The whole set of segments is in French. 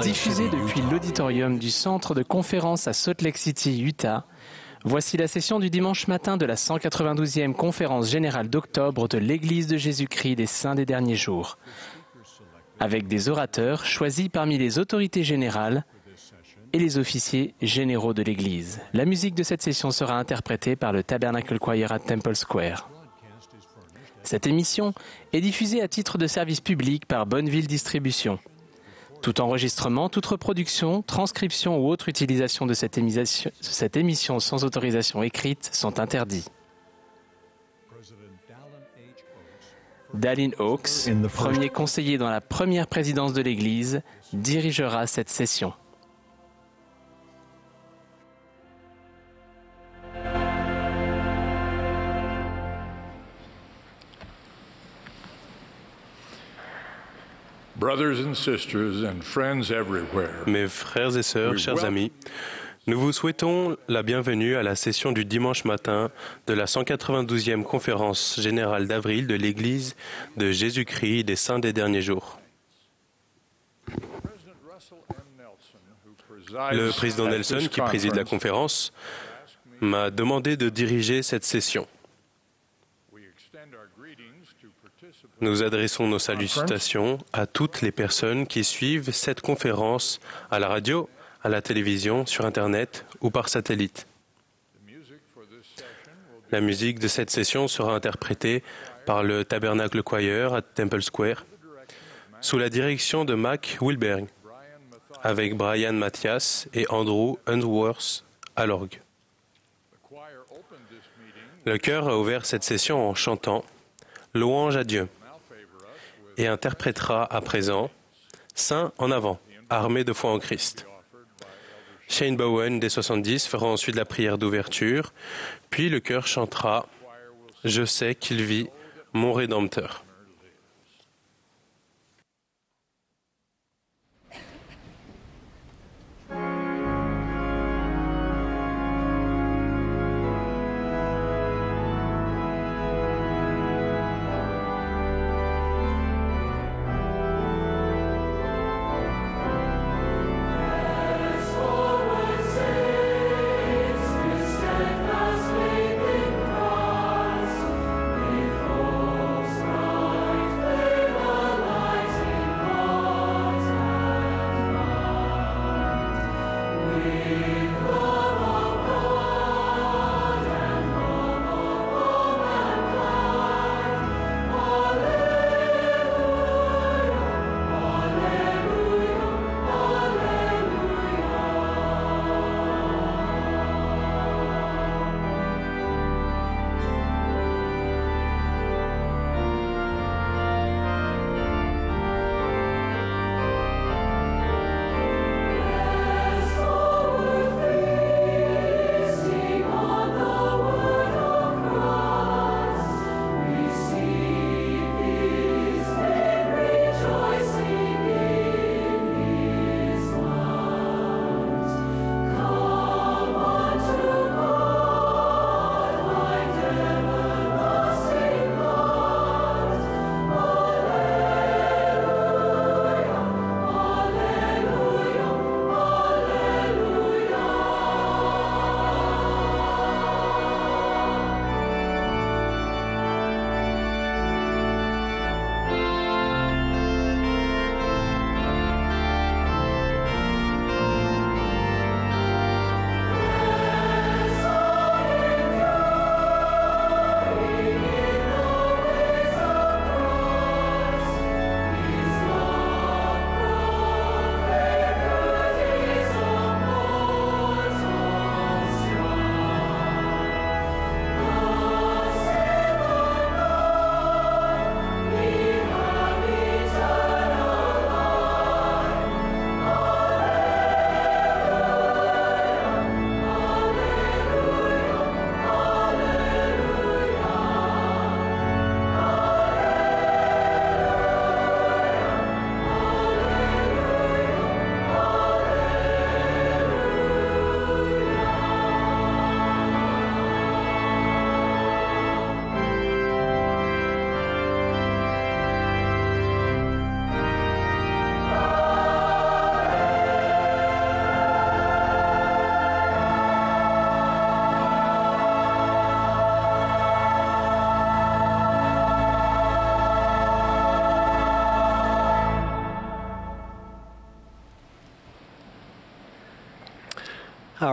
Diffusé depuis l'auditorium du centre de conférence à Salt Lake City, Utah, voici la session du dimanche matin de la 192e conférence générale d'octobre de l'Église de Jésus-Christ des Saints des Derniers Jours, avec des orateurs choisis parmi les autorités générales et les officiers généraux de l'Église. La musique de cette session sera interprétée par le Tabernacle Choir à Temple Square. Cette émission est diffusée à titre de service public par Bonneville Distribution. Tout enregistrement, toute reproduction, transcription ou autre utilisation de cette émission sans autorisation écrite sont interdits. Dallin Oaks, premier conseiller dans la première présidence de l'Église, dirigera cette session. Mes frères et sœurs, chers amis, nous vous souhaitons la bienvenue à la session du dimanche matin de la 192e conférence générale d'avril de l'Église de Jésus-Christ des Saints des Derniers Jours. Le président Nelson, qui préside la conférence, m'a demandé de diriger cette session. Nous adressons nos salutations à toutes les personnes qui suivent cette conférence à la radio, à la télévision, sur Internet ou par satellite. La musique de cette session sera interprétée par le Tabernacle Choir à Temple Square, sous la direction de Mac Wilberg, avec Brian Mathias et Andrew Unsworth à l'orgue. Le chœur a ouvert cette session en chantant « Louange à Dieu » et interprétera à présent « Saint en avant, armé de foi en Christ ». Shane Bowen, des 70, fera ensuite la prière d'ouverture, puis le chœur chantera « Je sais qu'il vit, mon Rédempteur ». Steadfast faith in Christ, may flow strong.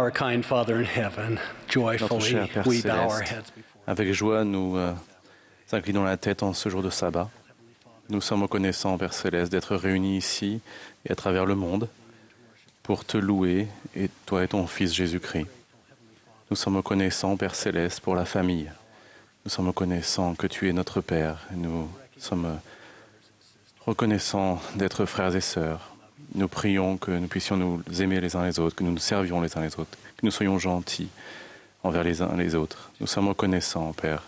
Our kind Father in heaven, Notre joyfully cher Père we bow our céleste, heads before avec joie, nous inclinons la tête en ce jour de sabbat. Nous sommes reconnaissants, Père céleste, d'être réunis ici et à travers le monde pour te louer, et toi et ton Fils Jésus-Christ. Nous sommes reconnaissants, Père céleste, pour la famille. Nous sommes reconnaissants que tu es notre Père. Nous sommes reconnaissants d'être frères et sœurs. Nous prions que nous puissions nous aimer les uns les autres, que nous nous servions les uns les autres, que nous soyons gentils envers les uns les autres. Nous sommes reconnaissants, Père,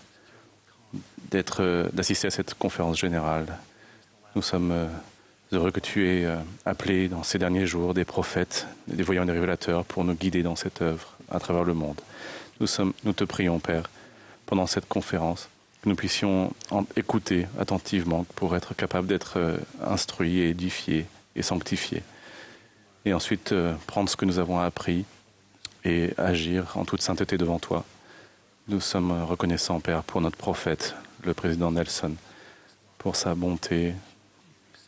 d'assister à cette conférence générale. Nous sommes heureux que tu aies appelé dans ces derniers jours des prophètes, des voyants et des révélateurs pour nous guider dans cette œuvre à travers le monde. Nous te prions, Père, pendant cette conférence, que nous puissions écouter attentivement pour être capables d'être instruits et édifiés et sanctifiés. Et ensuite prendre ce que nous avons appris et agir en toute sainteté devant toi. Nous sommes reconnaissants, Père, pour notre prophète, le président Nelson, pour sa bonté,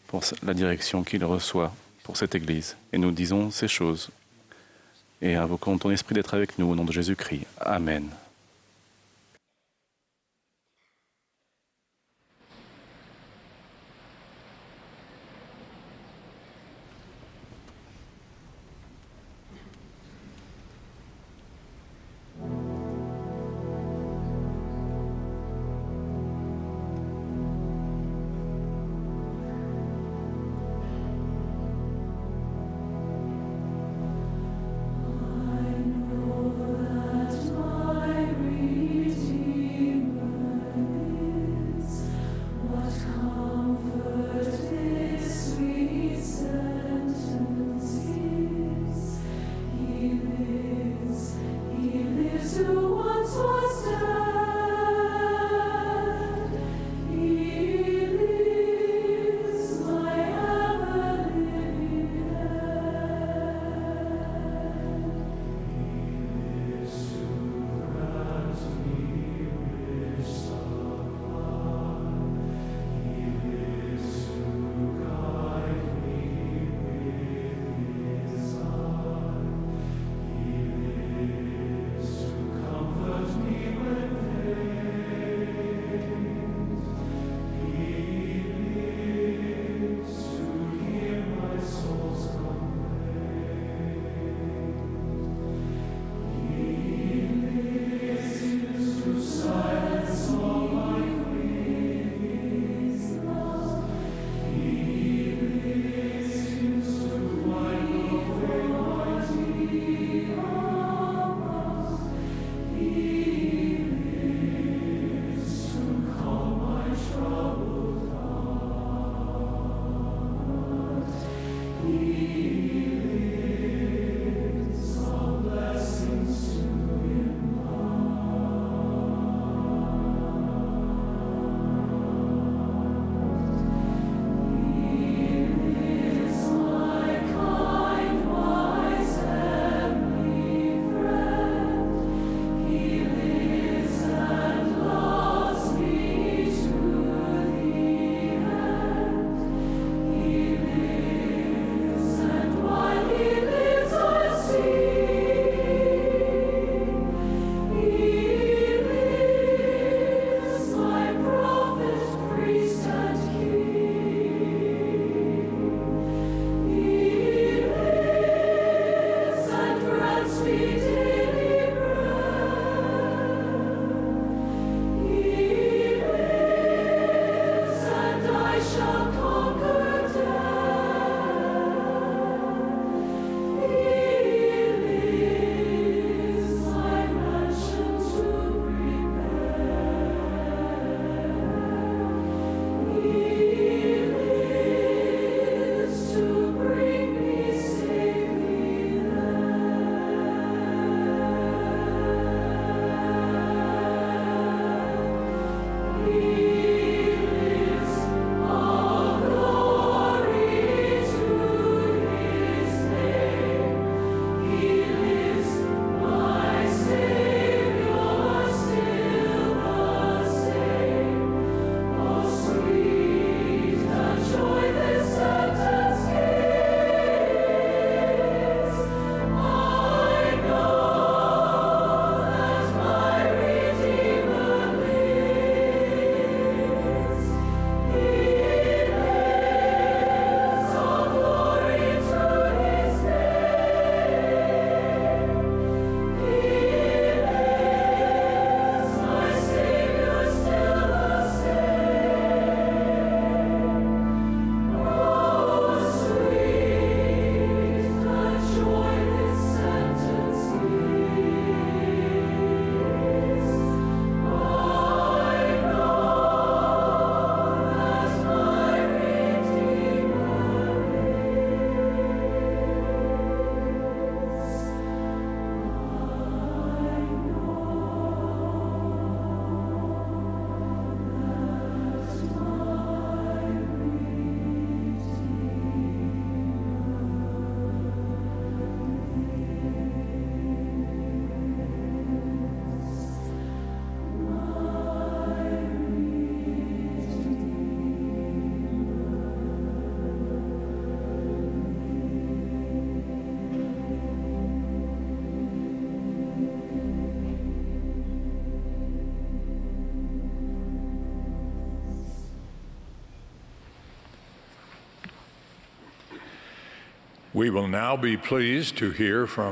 pour la direction qu'il reçoit pour cette Église. Et nous disons ces choses et invoquons ton esprit d'être avec nous au nom de Jésus-Christ. Amen.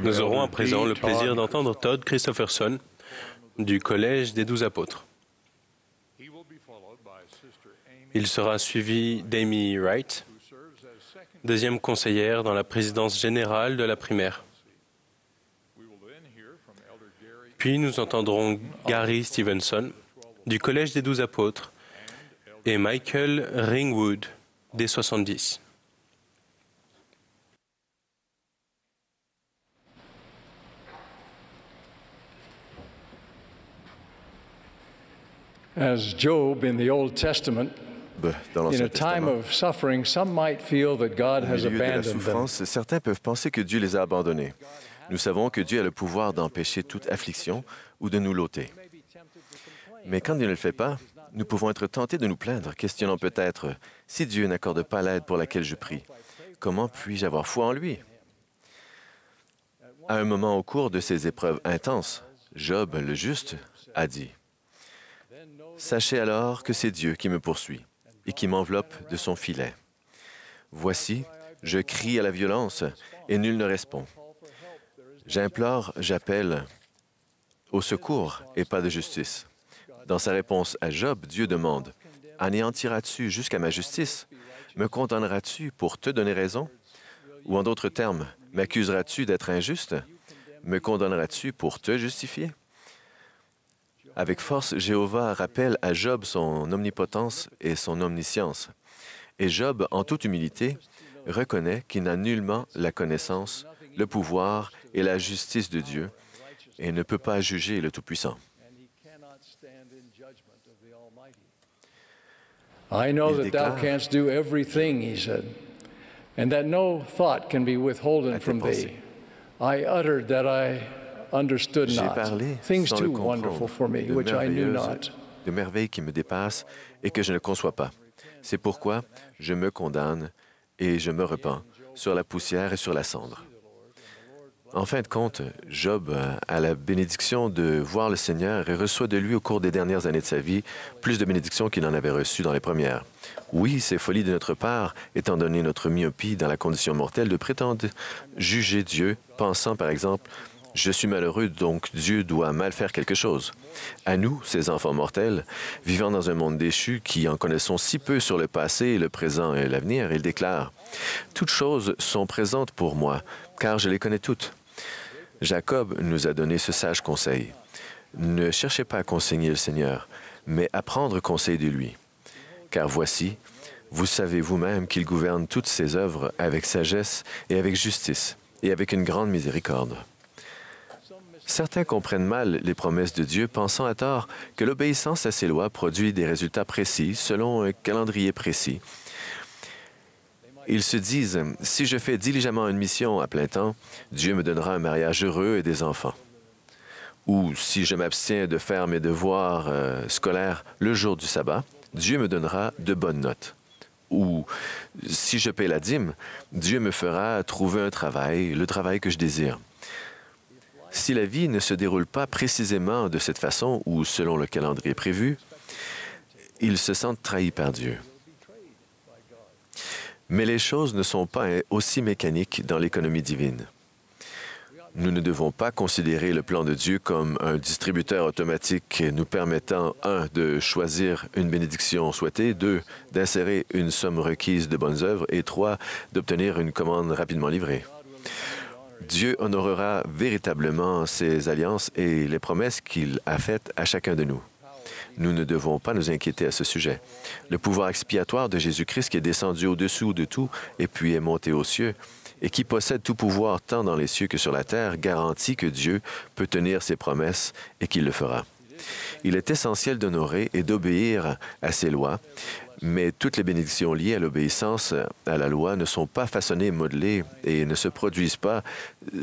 Nous aurons à présent le plaisir d'entendre Todd Christopherson du Collège des 12 apôtres. Il sera suivi d'Amy Wright, deuxième conseillère dans la présidence générale de la primaire. Puis nous entendrons Gary Stevenson du Collège des 12 apôtres et Michael Ringwood des 70. As Job in the Old Testament, dans in l'Ancien a time Testament, of suffering, some might feel that God au has milieu de la abandoned them. souffrance, certains peuvent penser que Dieu les a abandonnés. Nous savons que Dieu a le pouvoir d'empêcher toute affliction ou de nous l'ôter. Mais quand il ne le fait pas, nous pouvons être tentés de nous plaindre, questionnant peut-être, si Dieu n'accorde pas l'aide pour laquelle je prie, comment puis-je avoir foi en lui? À un moment au cours de ces épreuves intenses, Job, le juste, a dit, « Sachez alors que c'est Dieu qui me poursuit et qui m'enveloppe de son filet. Voici, je crie à la violence et nul ne répond. J'implore, j'appelle au secours et pas de justice. » Dans sa réponse à Job, Dieu demande, « Anéantiras-tu jusqu'à ma justice? Me condamneras-tu pour te donner raison? Ou en d'autres termes, m'accuseras-tu d'être injuste? Me condamneras-tu pour te justifier? » Avec force, Jéhovah rappelle à Job son omnipotence et son omniscience. Et Job, en toute humilité, reconnaît qu'il n'a nullement la connaissance, le pouvoir et la justice de Dieu et ne peut pas juger le Tout-Puissant. I know Il that thou déclare, canst do everything, he said, and that no thought can be withholden à tes from pensées. thee. I uttered that I understood J'ai not, parlé things sans le too wonderful comprendre, for me, which I knew not. de merveilles qui me dépassent et que je ne conçois pas. C'est pourquoi je me condamne et je me repens sur la poussière et sur la cendre. En fin de compte, Job a la bénédiction de voir le Seigneur et reçoit de lui au cours des dernières années de sa vie plus de bénédictions qu'il n'en avait reçues dans les premières. Oui, c'est folie de notre part, étant donné notre myopie dans la condition mortelle, de prétendre juger Dieu, pensant par exemple « Je suis malheureux, donc Dieu doit mal faire quelque chose. » À nous, ces enfants mortels, vivant dans un monde déchu qui en connaissons si peu sur le passé, le présent et l'avenir, il déclare « Toutes choses sont présentes pour moi, car je les connais toutes. » Jacob nous a donné ce sage conseil. Ne cherchez pas à conseiller le Seigneur, mais à prendre conseil de lui. Car voici, vous savez vous-même qu'il gouverne toutes ses œuvres avec sagesse et avec justice, et avec une grande miséricorde. Certains comprennent mal les promesses de Dieu, pensant à tort que l'obéissance à ses lois produit des résultats précis selon un calendrier précis. Ils se disent, si je fais diligemment une mission à plein temps, Dieu me donnera un mariage heureux et des enfants. Ou si je m'abstiens de faire mes devoirs scolaires le jour du sabbat, Dieu me donnera de bonnes notes. Ou si je paie la dîme, Dieu me fera trouver un travail, le travail que je désire. Si la vie ne se déroule pas précisément de cette façon ou selon le calendrier prévu, ils se sentent trahis par Dieu. Mais les choses ne sont pas aussi mécaniques dans l'économie divine. Nous ne devons pas considérer le plan de Dieu comme un distributeur automatique nous permettant, 1, de choisir une bénédiction souhaitée, 2, d'insérer une somme requise de bonnes œuvres et 3, d'obtenir une commande rapidement livrée. Dieu honorera véritablement ses alliances et les promesses qu'il a faites à chacun de nous. Nous ne devons pas nous inquiéter à ce sujet. Le pouvoir expiatoire de Jésus-Christ qui est descendu au-dessous de tout et puis est monté aux cieux et qui possède tout pouvoir tant dans les cieux que sur la terre garantit que Dieu peut tenir ses promesses et qu'il le fera. Il est essentiel d'honorer et d'obéir à ses lois, mais toutes les bénédictions liées à l'obéissance à la loi ne sont pas façonnées, modelées et ne se produisent pas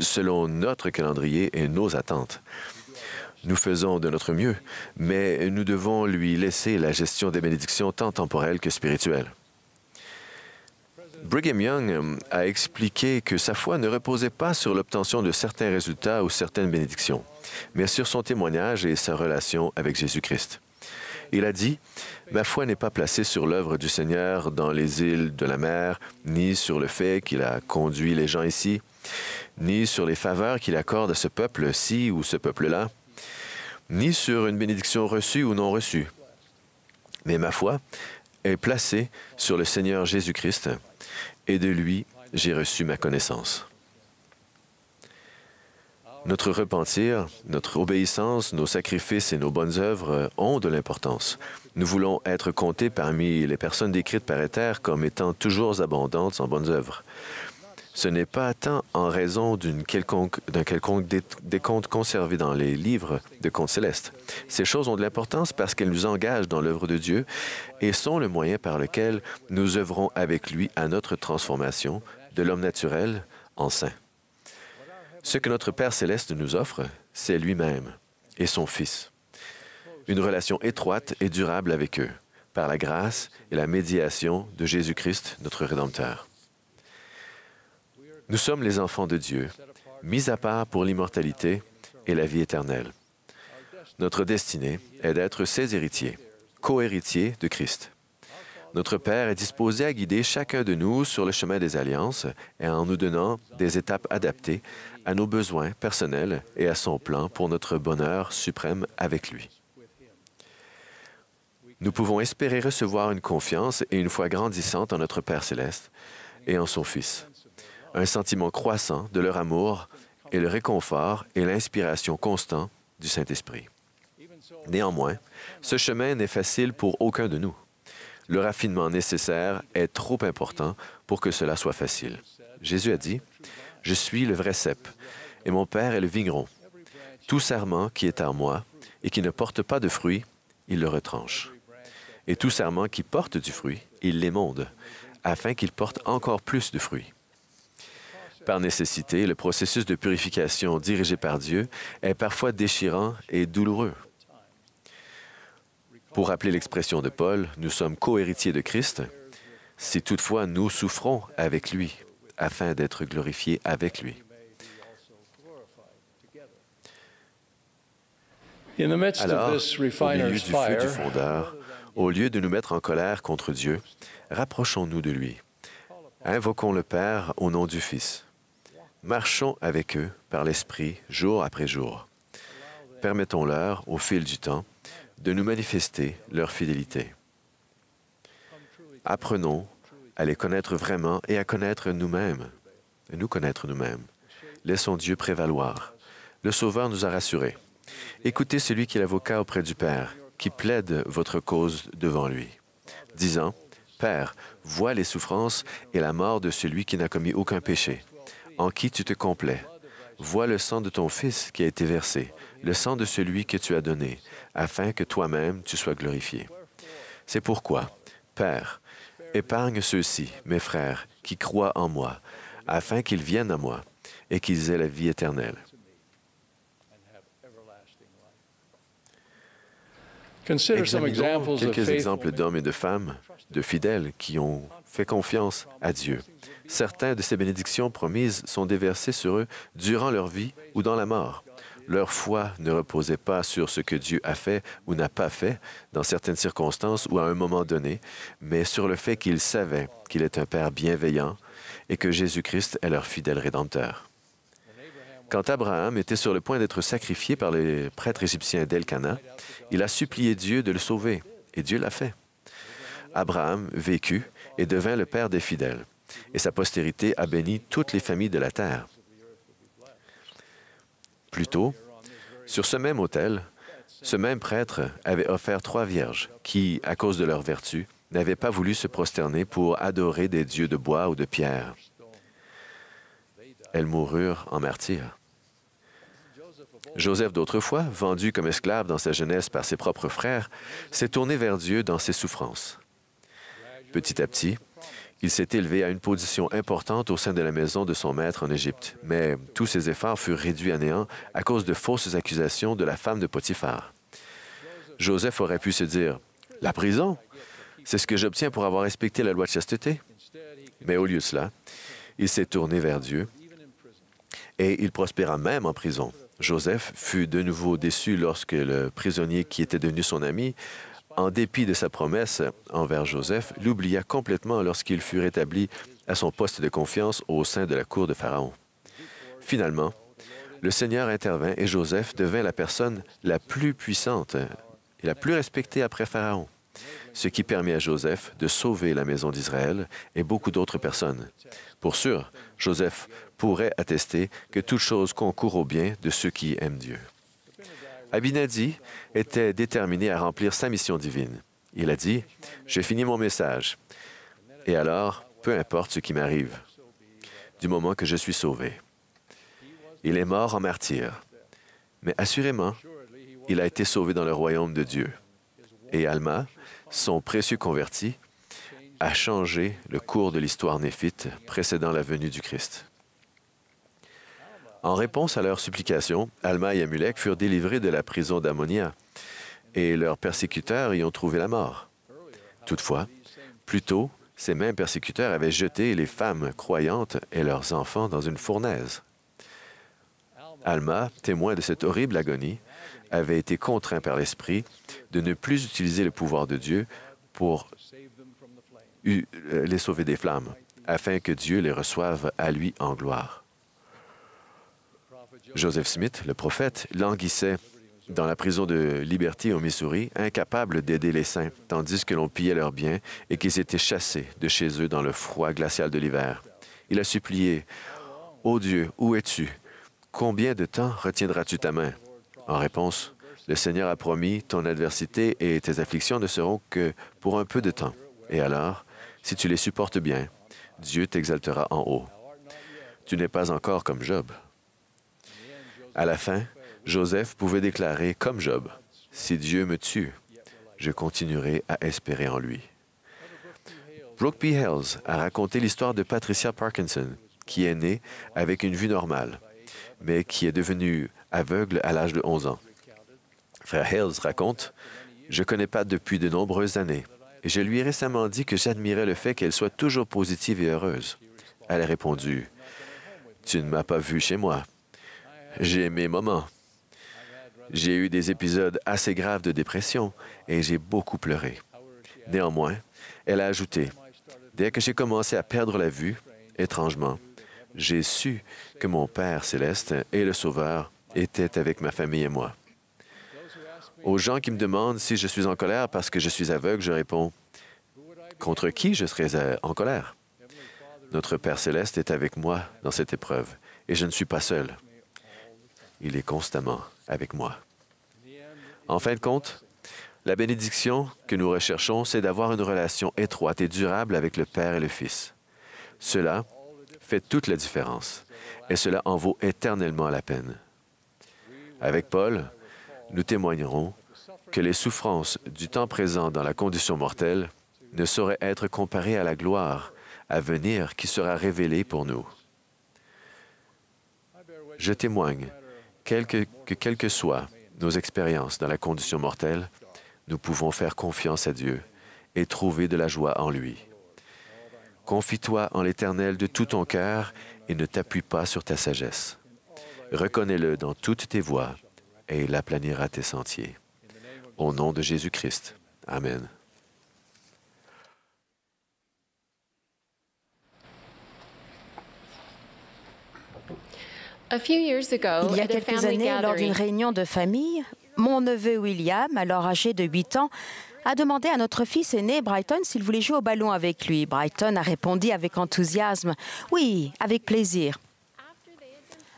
selon notre calendrier et nos attentes. Nous faisons de notre mieux, mais nous devons lui laisser la gestion des bénédictions tant temporelles que spirituelles. Brigham Young a expliqué que sa foi ne reposait pas sur l'obtention de certains résultats ou certaines bénédictions, mais sur son témoignage et sa relation avec Jésus-Christ. Il a dit, « Ma foi n'est pas placée sur l'œuvre du Seigneur dans les îles de la mer, ni sur le fait qu'il a conduit les gens ici, ni sur les faveurs qu'il accorde à ce peuple-ci ou ce peuple-là, ni sur une bénédiction reçue ou non reçue. Mais ma foi est placée sur le Seigneur Jésus-Christ, et de lui j'ai reçu ma connaissance. » Notre repentir, notre obéissance, nos sacrifices et nos bonnes œuvres ont de l'importance. Nous voulons être comptés parmi les personnes décrites par Éther comme étant toujours abondantes en bonnes œuvres. Ce n'est pas tant en raison d'un quelconque décompte conservé dans les livres de comptes célestes. Ces choses ont de l'importance parce qu'elles nous engagent dans l'œuvre de Dieu et sont le moyen par lequel nous œuvrons avec lui à notre transformation de l'homme naturel en saint. Ce que notre Père céleste nous offre, c'est lui-même et son Fils. Une relation étroite et durable avec eux, par la grâce et la médiation de Jésus-Christ, notre Rédempteur. Nous sommes les enfants de Dieu, mis à part pour l'immortalité et la vie éternelle. Notre destinée est d'être ses héritiers, co-héritiers de Christ. Notre Père est disposé à guider chacun de nous sur le chemin des alliances et en nous donnant des étapes adaptées à nos besoins personnels et à son plan pour notre bonheur suprême avec lui. Nous pouvons espérer recevoir une confiance et une foi grandissante en notre Père céleste et en son Fils, un sentiment croissant de leur amour et le réconfort et l'inspiration constant du Saint-Esprit. Néanmoins, ce chemin n'est facile pour aucun de nous. Le raffinement nécessaire est trop important pour que cela soit facile. Jésus a dit, « Je suis le vrai cep, et mon Père est le vigneron. Tout sarment qui est en moi et qui ne porte pas de fruit, il le retranche. Et tout sarment qui porte du fruit, il l'émonde, afin qu'il porte encore plus de fruits. » Par nécessité, le processus de purification dirigé par Dieu est parfois déchirant et douloureux. Pour rappeler l'expression de Paul, nous sommes co-héritiers de Christ, si toutefois nous souffrons avec lui, afin d'être glorifiés avec lui. Alors, au milieu du feu du fondeur, au lieu de nous mettre en colère contre Dieu, rapprochons-nous de lui. Invoquons le Père au nom du Fils. Marchons avec eux par l'Esprit jour après jour. Permettons-leur, au fil du temps, de nous manifester leur fidélité. Apprenons à les connaître vraiment et à connaître nous-mêmes, et nous connaître nous-mêmes. Laissons Dieu prévaloir. Le Sauveur nous a rassurés. Écoutez celui qui est l'avocat auprès du Père, qui plaide votre cause devant lui, disant, « Père, vois les souffrances et la mort de celui qui n'a commis aucun péché, en qui tu te complais. Vois le sang de ton Fils qui a été versé, le sang de celui que tu as donné, afin que toi-même tu sois glorifié. C'est pourquoi, Père, épargne ceux-ci, mes frères, qui croient en moi, afin qu'ils viennent à moi et qu'ils aient la vie éternelle. » Examinons quelques exemples d'hommes et de femmes, de fidèles, qui ont fait confiance à Dieu. Certaines de ces bénédictions promises sont déversées sur eux durant leur vie ou dans la mort. Leur foi ne reposait pas sur ce que Dieu a fait ou n'a pas fait dans certaines circonstances ou à un moment donné, mais sur le fait qu'ils savaient qu'il est un Père bienveillant et que Jésus-Christ est leur fidèle Rédempteur. Quand Abraham était sur le point d'être sacrifié par les prêtres égyptiens d'Elkana, il a supplié Dieu de le sauver, et Dieu l'a fait. Abraham vécut et devint le père des fidèles, et sa postérité a béni toutes les familles de la terre. Plus tôt, sur ce même autel, ce même prêtre avait offert 3 vierges qui, à cause de leur vertu, n'avaient pas voulu se prosterner pour adorer des dieux de bois ou de pierre. Elles moururent en martyrs. Joseph d'autrefois, vendu comme esclave dans sa jeunesse par ses propres frères, s'est tourné vers Dieu dans ses souffrances. Petit à petit, il s'est élevé à une position importante au sein de la maison de son maître en Égypte, mais tous ses efforts furent réduits à néant à cause de fausses accusations de la femme de Potiphar. Joseph aurait pu se dire, « La prison, c'est ce que j'obtiens pour avoir respecté la loi de chasteté. » Mais au lieu de cela, il s'est tourné vers Dieu et il prospéra même en prison. Joseph fut de nouveau déçu lorsque le prisonnier qui était devenu son ami en dépit de sa promesse envers Joseph, l'oublia complètement lorsqu'il fut rétabli à son poste de confiance au sein de la cour de Pharaon. Finalement, le Seigneur intervint et Joseph devint la personne la plus puissante et la plus respectée après Pharaon, ce qui permit à Joseph de sauver la maison d'Israël et beaucoup d'autres personnes. Pour sûr, Joseph pourrait attester que toute chose concourt au bien de ceux qui aiment Dieu. Abinadi était déterminé à remplir sa mission divine. Il a dit, « J'ai fini mon message. Et alors, peu importe ce qui m'arrive, du moment que je suis sauvé. » Il est mort en martyr, mais assurément, il a été sauvé dans le royaume de Dieu. Et Alma, son précieux converti, a changé le cours de l'histoire néphite précédant la venue du Christ. En réponse à leurs supplications, Alma et Amulek furent délivrés de la prison d'Ammonia et leurs persécuteurs y ont trouvé la mort. Toutefois, plus tôt, ces mêmes persécuteurs avaient jeté les femmes croyantes et leurs enfants dans une fournaise. Alma, témoin de cette horrible agonie, avait été contraint par l'Esprit de ne plus utiliser le pouvoir de Dieu pour les sauver des flammes, afin que Dieu les reçoive à lui en gloire. Joseph Smith, le prophète, languissait dans la prison de Liberty au Missouri, incapable d'aider les saints, tandis que l'on pillait leurs biens et qu'ils étaient chassés de chez eux dans le froid glacial de l'hiver. Il a supplié, « Ô Dieu, où es-tu? Combien de temps retiendras-tu ta main? » En réponse, le Seigneur a promis, « Ton adversité et tes afflictions ne seront que pour un peu de temps. Et alors, si tu les supportes bien, Dieu t'exaltera en haut. Tu n'es pas encore comme Job. » À la fin, Joseph pouvait déclarer, comme Job, « Si Dieu me tue, je continuerai à espérer en lui. » Brooke P. Hales a raconté l'histoire de Patricia Parkinson, qui est née avec une vue normale, mais qui est devenue aveugle à l'âge de 11 ans. Frère Hales raconte, « Je connais Pat depuis de nombreuses années, et je lui ai récemment dit que j'admirais le fait qu'elle soit toujours positive et heureuse. » Elle a répondu, « Tu ne m'as pas vu chez moi. J'ai mes moments. J'ai eu des épisodes assez graves de dépression et j'ai beaucoup pleuré. » Néanmoins, elle a ajouté, « Dès que j'ai commencé à perdre la vue, étrangement, j'ai su que mon Père céleste et le Sauveur étaient avec ma famille et moi. » Aux gens qui me demandent si je suis en colère parce que je suis aveugle, je réponds, « Contre qui je serais en colère? Notre Père céleste est avec moi dans cette épreuve et je ne suis pas seul. Il est constamment avec moi. » En fin de compte, la bénédiction que nous recherchons, c'est d'avoir une relation étroite et durable avec le Père et le Fils. Cela fait toute la différence et cela en vaut éternellement la peine. Avec Paul, nous témoignerons que les souffrances du temps présent dans la condition mortelle ne sauraient être comparées à la gloire à venir qui sera révélée pour nous. Je témoigne que quelles que soient nos expériences dans la condition mortelle, nous pouvons faire confiance à Dieu et trouver de la joie en lui. Confie-toi en l'Éternel de tout ton cœur et ne t'appuie pas sur ta sagesse. Reconnais-le dans toutes tes voies et il aplanira tes sentiers. Au nom de Jésus-Christ. Amen. Il y a quelques années, lors d'une réunion de famille, mon neveu William, alors âgé de 8 ans, a demandé à notre fils aîné, Brighton, s'il voulait jouer au ballon avec lui. Brighton a répondu avec enthousiasme, « Oui, avec plaisir. »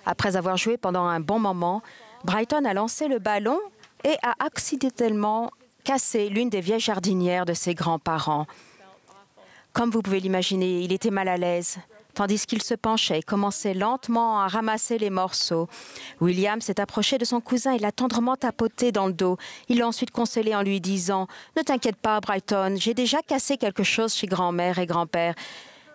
Après avoir joué pendant un bon moment, Brighton a lancé le ballon et a accidentellement cassé l'une des vieilles jardinières de ses grands-parents. Comme vous pouvez l'imaginer, il était mal à l'aise. Tandis qu'il se penchait et commençait lentement à ramasser les morceaux. William s'est approché de son cousin et l'a tendrement tapoté dans le dos. Il l'a ensuite consolé en lui disant « Ne t'inquiète pas, Brighton, j'ai déjà cassé quelque chose chez grand-mère et grand-père. »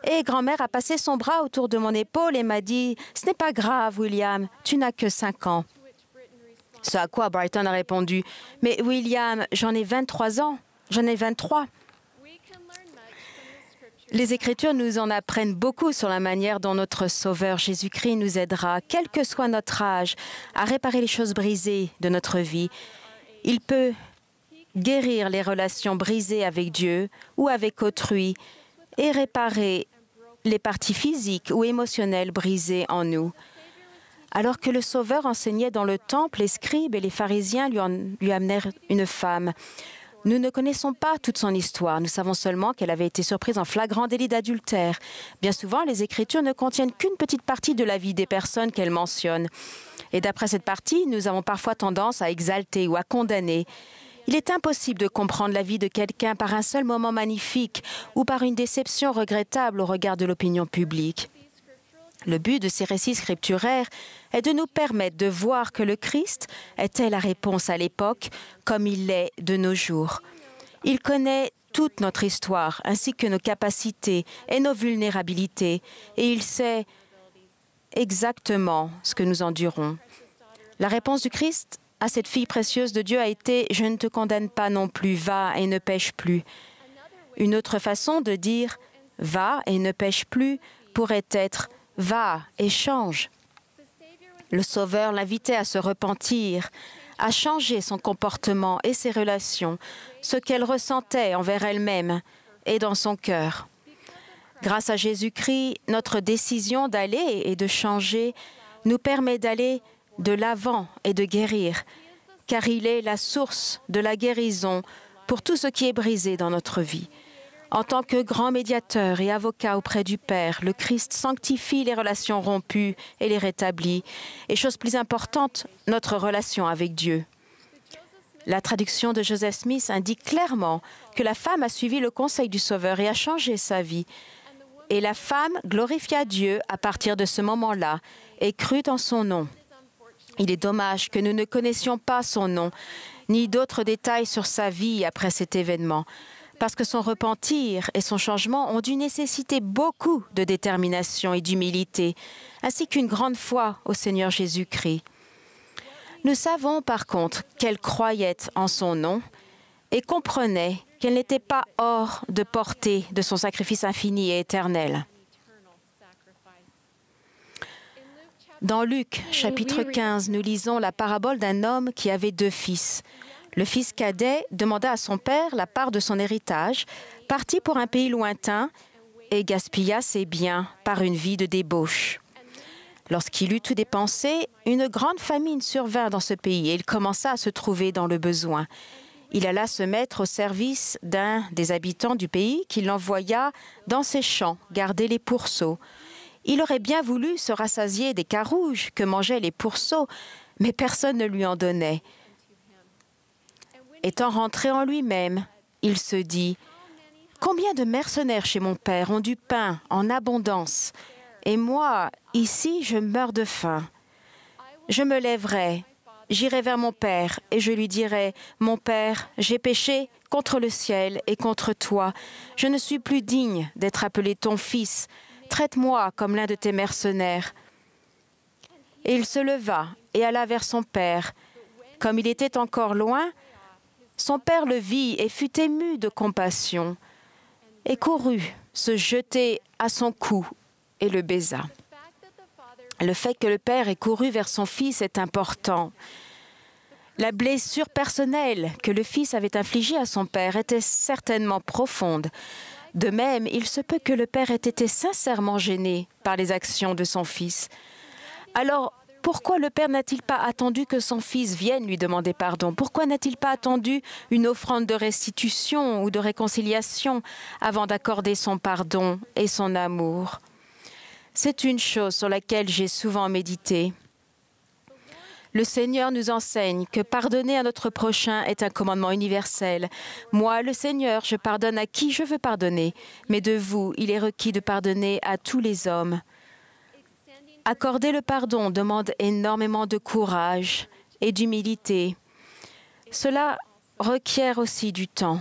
Et grand-mère a passé son bras autour de mon épaule et m'a dit « Ce n'est pas grave, William, tu n'as que 5 ans. » Ce à quoi Brighton a répondu « Mais William, j'en ai 23 ans, j'en ai 23. » Les Écritures nous en apprennent beaucoup sur la manière dont notre Sauveur Jésus-Christ nous aidera, quel que soit notre âge, à réparer les choses brisées de notre vie. Il peut guérir les relations brisées avec Dieu ou avec autrui et réparer les parties physiques ou émotionnelles brisées en nous. Alors que le Sauveur enseignait dans le temple, les scribes et les pharisiens lui amenèrent une femme. Nous ne connaissons pas toute son histoire. Nous savons seulement qu'elle avait été surprise en flagrant délit d'adultère. Bien souvent, les Écritures ne contiennent qu'une petite partie de la vie des personnes qu'elles mentionnent. Et d'après cette partie, nous avons parfois tendance à exalter ou à condamner. Il est impossible de comprendre la vie de quelqu'un par un seul moment magnifique ou par une déception regrettable au regard de l'opinion publique. Le but de ces récits scripturaires est de nous permettre de voir que le Christ était la réponse à l'époque comme il l'est de nos jours. Il connaît toute notre histoire ainsi que nos capacités et nos vulnérabilités et il sait exactement ce que nous endurons. La réponse du Christ à cette fille précieuse de Dieu a été « Je ne te condamne pas non plus, va et ne pêche plus ». Une autre façon de dire « Va et ne pêche plus » pourrait être « Va et change ». Le Sauveur l'invitait à se repentir, à changer son comportement et ses relations, ce qu'elle ressentait envers elle-même et dans son cœur. Grâce à Jésus-Christ, notre décision d'aller et de changer nous permet d'aller de l'avant et de guérir, car il est la source de la guérison pour tout ce qui est brisé dans notre vie. En tant que grand médiateur et avocat auprès du Père, le Christ sanctifie les relations rompues et les rétablit. Et chose plus importante, notre relation avec Dieu. La traduction de Joseph Smith indique clairement que la femme a suivi le conseil du Sauveur et a changé sa vie. Et la femme glorifia Dieu à partir de ce moment-là et crut en son nom. Il est dommage que nous ne connaissions pas son nom, ni d'autres détails sur sa vie après cet événement, parce que son repentir et son changement ont dû nécessiter beaucoup de détermination et d'humilité, ainsi qu'une grande foi au Seigneur Jésus-Christ. Nous savons par contre qu'elle croyait en son nom et comprenait qu'elle n'était pas hors de portée de son sacrifice infini et éternel. Dans Luc, chapitre 15, nous lisons la parabole d'un homme qui avait 2 fils. Le fils cadet demanda à son père la part de son héritage, partit pour un pays lointain et gaspilla ses biens par une vie de débauche. Lorsqu'il eut tout dépensé, une grande famine survint dans ce pays et il commença à se trouver dans le besoin. Il alla se mettre au service d'un des habitants du pays qui l'envoya dans ses champs garder les pourceaux. Il aurait bien voulu se rassasier des carouges que mangeaient les pourceaux, mais personne ne lui en donnait. Étant rentré en lui-même, il se dit « Combien de mercenaires chez mon père ont du pain en abondance, et moi, ici, je meurs de faim. Je me lèverai, j'irai vers mon père, et je lui dirai « Mon père, j'ai péché contre le ciel et contre toi. Je ne suis plus digne d'être appelé ton fils. Traite-moi comme l'un de tes mercenaires. » Et il se leva et alla vers son père. Comme il était encore loin, son père le vit et fut ému de compassion et courut se jeter à son cou et le baisa. Le fait que le père ait couru vers son fils est important. La blessure personnelle que le fils avait infligée à son père était certainement profonde. De même, il se peut que le père ait été sincèrement gêné par les actions de son fils. Alors, pourquoi le père n'a-t-il pas attendu que son fils vienne lui demander pardon? Pourquoi n'a-t-il pas attendu une offrande de restitution ou de réconciliation avant d'accorder son pardon et son amour? C'est une chose sur laquelle j'ai souvent médité. Le Seigneur nous enseigne que pardonner à notre prochain est un commandement universel. Moi, le Seigneur, je pardonne à qui je veux pardonner, mais de vous, il est requis de pardonner à tous les hommes. Accorder le pardon demande énormément de courage et d'humilité. Cela requiert aussi du temps.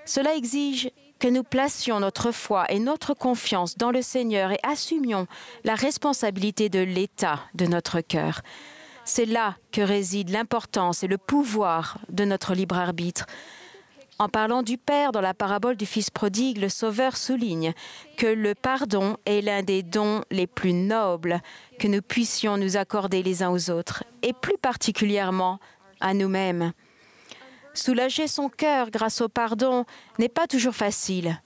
Cela exige que nous placions notre foi et notre confiance dans le Seigneur et assumions la responsabilité de l'état de notre cœur. C'est là que réside l'importance et le pouvoir de notre libre arbitre. En parlant du Père dans la parabole du Fils prodigue, le Sauveur souligne que le pardon est l'un des dons les plus nobles que nous puissions nous accorder les uns aux autres, et plus particulièrement à nous-mêmes. Soulager son cœur grâce au pardon n'est pas toujours facile,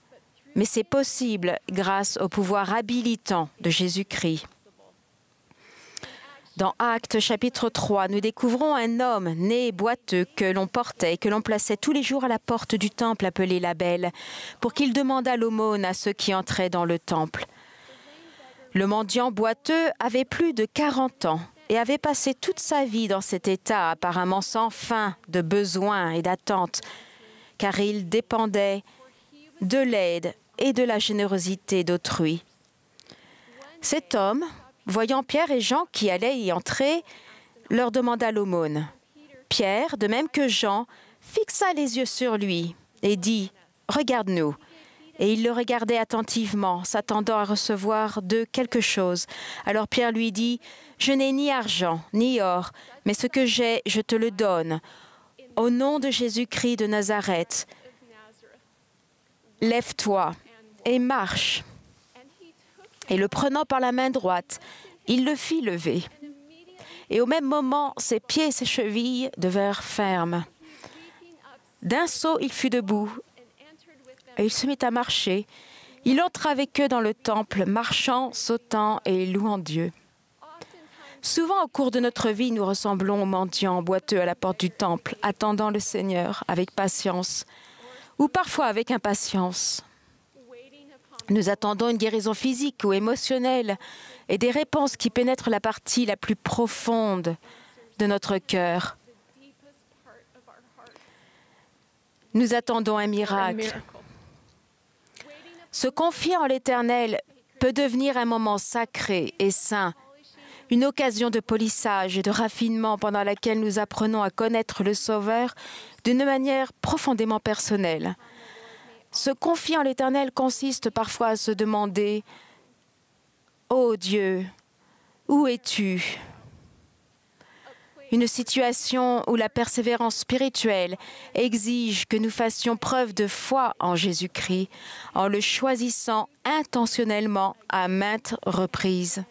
mais c'est possible grâce au pouvoir habilitant de Jésus-Christ. Dans Actes chapitre 3, nous découvrons un homme né boiteux que l'on portait et que l'on plaçait tous les jours à la porte du temple appelé la Belle, pour qu'il demandât l'aumône à ceux qui entraient dans le temple. Le mendiant boiteux avait plus de 40 ans et avait passé toute sa vie dans cet état apparemment sans fin de besoins et d'attentes, car il dépendait de l'aide et de la générosité d'autrui. Cet homme, voyant Pierre et Jean qui allaient y entrer, leur demanda l'aumône. Pierre, de même que Jean, fixa les yeux sur lui et dit « Regarde-nous ». Et il le regardait attentivement, s'attendant à recevoir d'eux quelque chose. Alors Pierre lui dit « Je n'ai ni argent, ni or, mais ce que j'ai, je te le donne. Au nom de Jésus-Christ de Nazareth, lève-toi et marche. » Et le prenant par la main droite, il le fit lever. Et au même moment, ses pieds et ses chevilles devinrent fermes. D'un saut, il fut debout, et il se mit à marcher. Il entra avec eux dans le temple, marchant, sautant et louant Dieu. Souvent, au cours de notre vie, nous ressemblons aux mendiants boiteux à la porte du temple, attendant le Seigneur avec patience, ou parfois avec impatience. Nous attendons une guérison physique ou émotionnelle et des réponses qui pénètrent la partie la plus profonde de notre cœur. Nous attendons un miracle. Se confier en l'Éternel peut devenir un moment sacré et saint, une occasion de polissage et de raffinement pendant laquelle nous apprenons à connaître le Sauveur d'une manière profondément personnelle. Se confier en l'Éternel consiste parfois à se demander « Ô Dieu, où es-tu » Une situation où la persévérance spirituelle exige que nous fassions preuve de foi en Jésus-Christ en le choisissant intentionnellement à maintes reprises.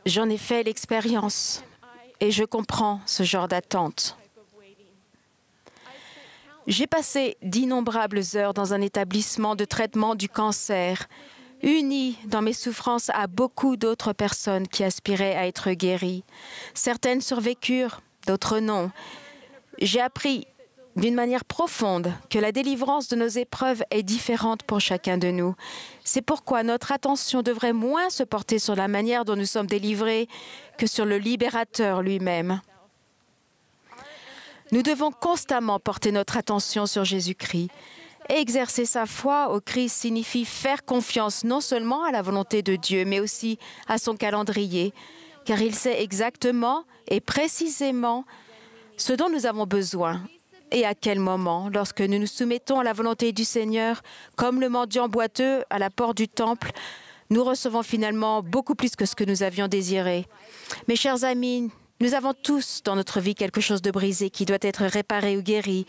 J'en ai fait l'expérience et je comprends ce genre d'attente. J'ai passé d'innombrables heures dans un établissement de traitement du cancer, uni dans mes souffrances à beaucoup d'autres personnes qui aspiraient à être guéries. Certaines survécurent, d'autres non. J'ai appris d'une manière profonde que la délivrance de nos épreuves est différente pour chacun de nous. C'est pourquoi notre attention devrait moins se porter sur la manière dont nous sommes délivrés que sur le libérateur lui-même. Nous devons constamment porter notre attention sur Jésus-Christ. Exercer sa foi au Christ signifie faire confiance non seulement à la volonté de Dieu, mais aussi à son calendrier, car il sait exactement et précisément ce dont nous avons besoin et à quel moment, lorsque nous nous soumettons à la volonté du Seigneur, comme le mendiant boiteux à la porte du temple, nous recevons finalement beaucoup plus que ce que nous avions désiré. Mes chers amis, nous avons tous dans notre vie quelque chose de brisé qui doit être réparé ou guéri.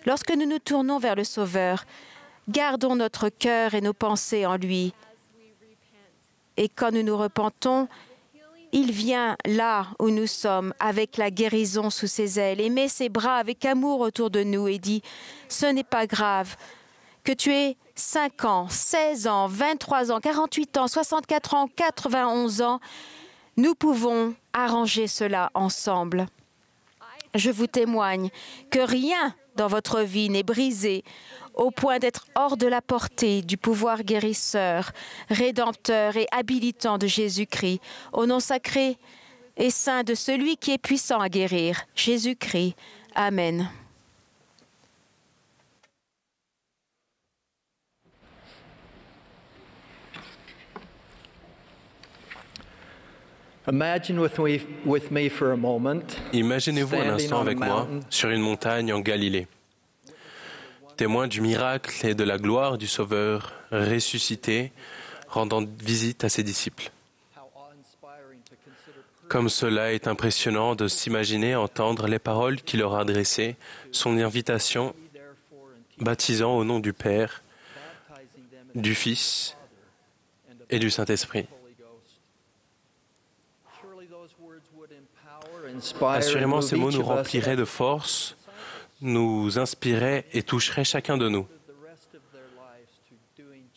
Lorsque nous nous tournons vers le Sauveur, gardons notre cœur et nos pensées en lui. Et quand nous nous repentons, il vient là où nous sommes avec la guérison sous ses ailes et met ses bras avec amour autour de nous et dit « Ce n'est pas grave, que tu aies 5 ans, 16 ans, 23 ans, 48 ans, 64 ans, 91 ans, nous pouvons arranger cela ensemble. » Je vous témoigne que rien dans votre vie n'est brisé au point d'être hors de la portée du pouvoir guérisseur, rédempteur et habilitant de Jésus-Christ, au nom sacré et saint de celui qui est puissant à guérir, Jésus-Christ. Amen. Imaginez-vous un instant avec moi sur une montagne en Galilée, témoin du miracle et de la gloire du Sauveur ressuscité, rendant visite à ses disciples. Comme cela est impressionnant de s'imaginer entendre les paroles qu'il leur a adressées, son invitation, baptisant au nom du Père, du Fils et du Saint-Esprit. Assurément, ces mots nous rempliraient de force, nous inspireraient et toucheraient chacun de nous.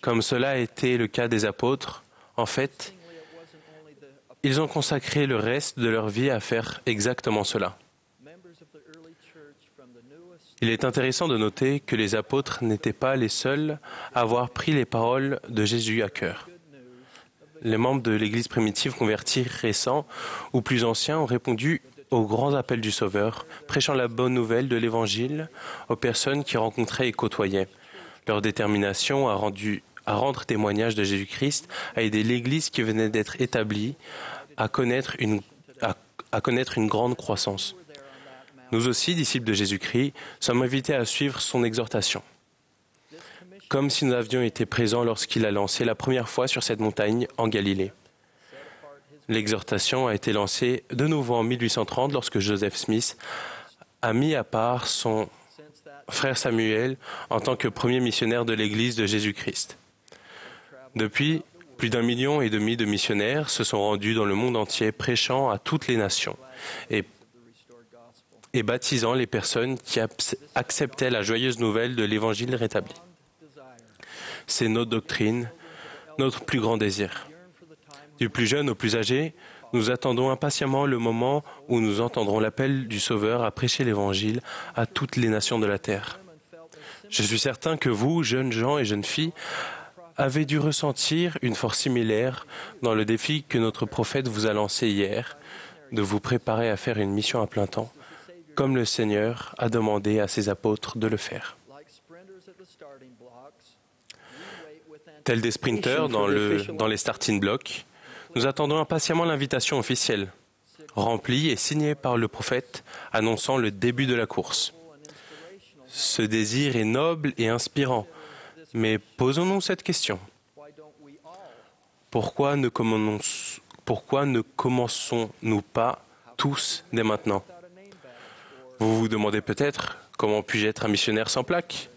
Comme cela a été le cas des apôtres, en fait, ils ont consacré le reste de leur vie à faire exactement cela. Il est intéressant de noter que les apôtres n'étaient pas les seuls à avoir pris les paroles de Jésus à cœur. Les membres de l'Église primitive convertis récents ou plus anciens ont répondu aux grands appels du Sauveur, prêchant la bonne nouvelle de l'Évangile aux personnes qui rencontraient et côtoyaient. Leur détermination à rendre témoignage de Jésus-Christ a aidé l'Église qui venait d'être établie à connaître une grande croissance. Nous aussi, disciples de Jésus-Christ, sommes invités à suivre son exhortation. Comme si nous avions été présents lorsqu'il a lancé la première fois sur cette montagne en Galilée. L'exhortation a été lancée de nouveau en 1830 lorsque Joseph Smith a mis à part son frère Samuel en tant que premier missionnaire de l'Église de Jésus-Christ. Depuis, plus d'1,5 million de missionnaires se sont rendus dans le monde entier prêchant à toutes les nations et baptisant les personnes qui acceptaient la joyeuse nouvelle de l'Évangile rétabli. C'est notre doctrine, notre plus grand désir. Du plus jeune au plus âgé, nous attendons impatiemment le moment où nous entendrons l'appel du Sauveur à prêcher l'Évangile à toutes les nations de la terre. Je suis certain que vous, jeunes gens et jeunes filles, avez dû ressentir une force similaire dans le défi que notre prophète vous a lancé hier, de vous préparer à faire une mission à plein temps, comme le Seigneur a demandé à ses apôtres de le faire. Tels des sprinteurs dans les starting blocks, nous attendons impatiemment l'invitation officielle, remplie et signée par le prophète, annonçant le début de la course. Ce désir est noble et inspirant, mais posons-nous cette question. Pourquoi ne commençons-nous pas tous dès maintenant? Vous vous demandez peut-être, comment puis-je être un missionnaire sans plaque?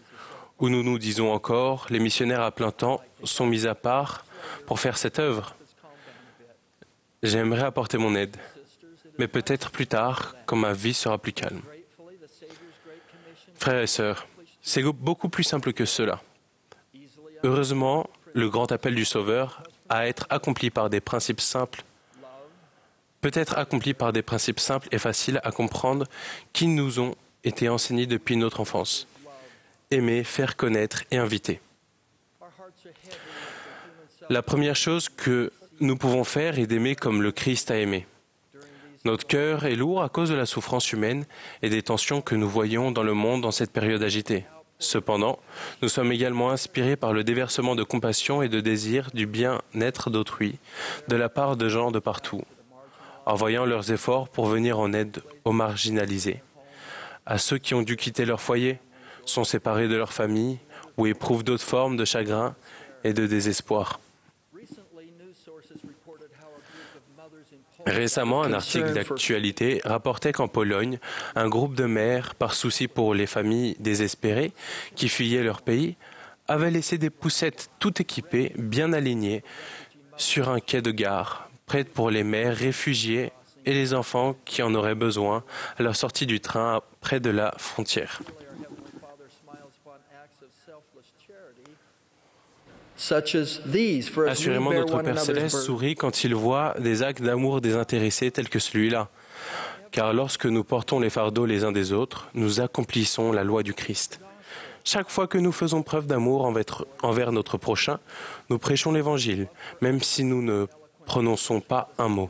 Ou nous nous disons encore, les missionnaires à plein temps sont mis à part pour faire cette œuvre. J'aimerais apporter mon aide, mais peut-être plus tard, quand ma vie sera plus calme. Frères et sœurs, c'est beaucoup plus simple que cela. Heureusement, le grand appel du Sauveur à être accompli par des principes simples, peut être accompli par des principes simples et faciles à comprendre qui nous ont été enseignés depuis notre enfance. Aimer, faire connaître et inviter. La première chose que nous pouvons faire est d'aimer comme le Christ a aimé. Notre cœur est lourd à cause de la souffrance humaine et des tensions que nous voyons dans le monde dans cette période agitée. Cependant, nous sommes également inspirés par le déversement de compassion et de désir du bien-être d'autrui de la part de gens de partout, en voyant leurs efforts pour venir en aide aux marginalisés, à ceux qui ont dû quitter leur foyer, sont séparés de leur famille ou éprouvent d'autres formes de chagrin et de désespoir. Récemment, un article d'actualité rapportait qu'en Pologne, un groupe de mères, par souci pour les familles désespérées qui fuyaient leur pays, avait laissé des poussettes tout équipées, bien alignées, sur un quai de gare, prêtes pour les mères réfugiées et les enfants qui en auraient besoin à leur sortie du train près de la frontière. Assurément, notre Père Céleste sourit quand il voit des actes d'amour désintéressés tels que celui-là. Car lorsque nous portons les fardeaux les uns des autres, nous accomplissons la loi du Christ. Chaque fois que nous faisons preuve d'amour envers notre prochain, nous prêchons l'Évangile, même si nous ne prononçons pas un mot.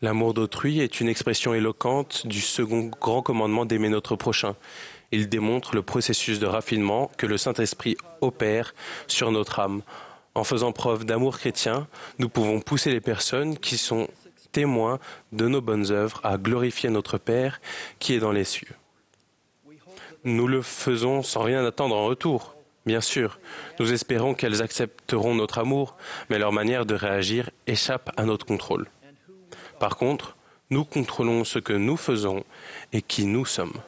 L'amour d'autrui est une expression éloquente du second grand commandement d'aimer notre prochain. Il démontre le processus de raffinement que le Saint-Esprit opère sur notre âme. En faisant preuve d'amour chrétien, nous pouvons pousser les personnes qui sont témoins de nos bonnes œuvres à glorifier notre Père qui est dans les cieux. Nous le faisons sans rien attendre en retour. Bien sûr, nous espérons qu'elles accepteront notre amour, mais leur manière de réagir échappe à notre contrôle. Par contre, nous contrôlons ce que nous faisons et qui nous sommes.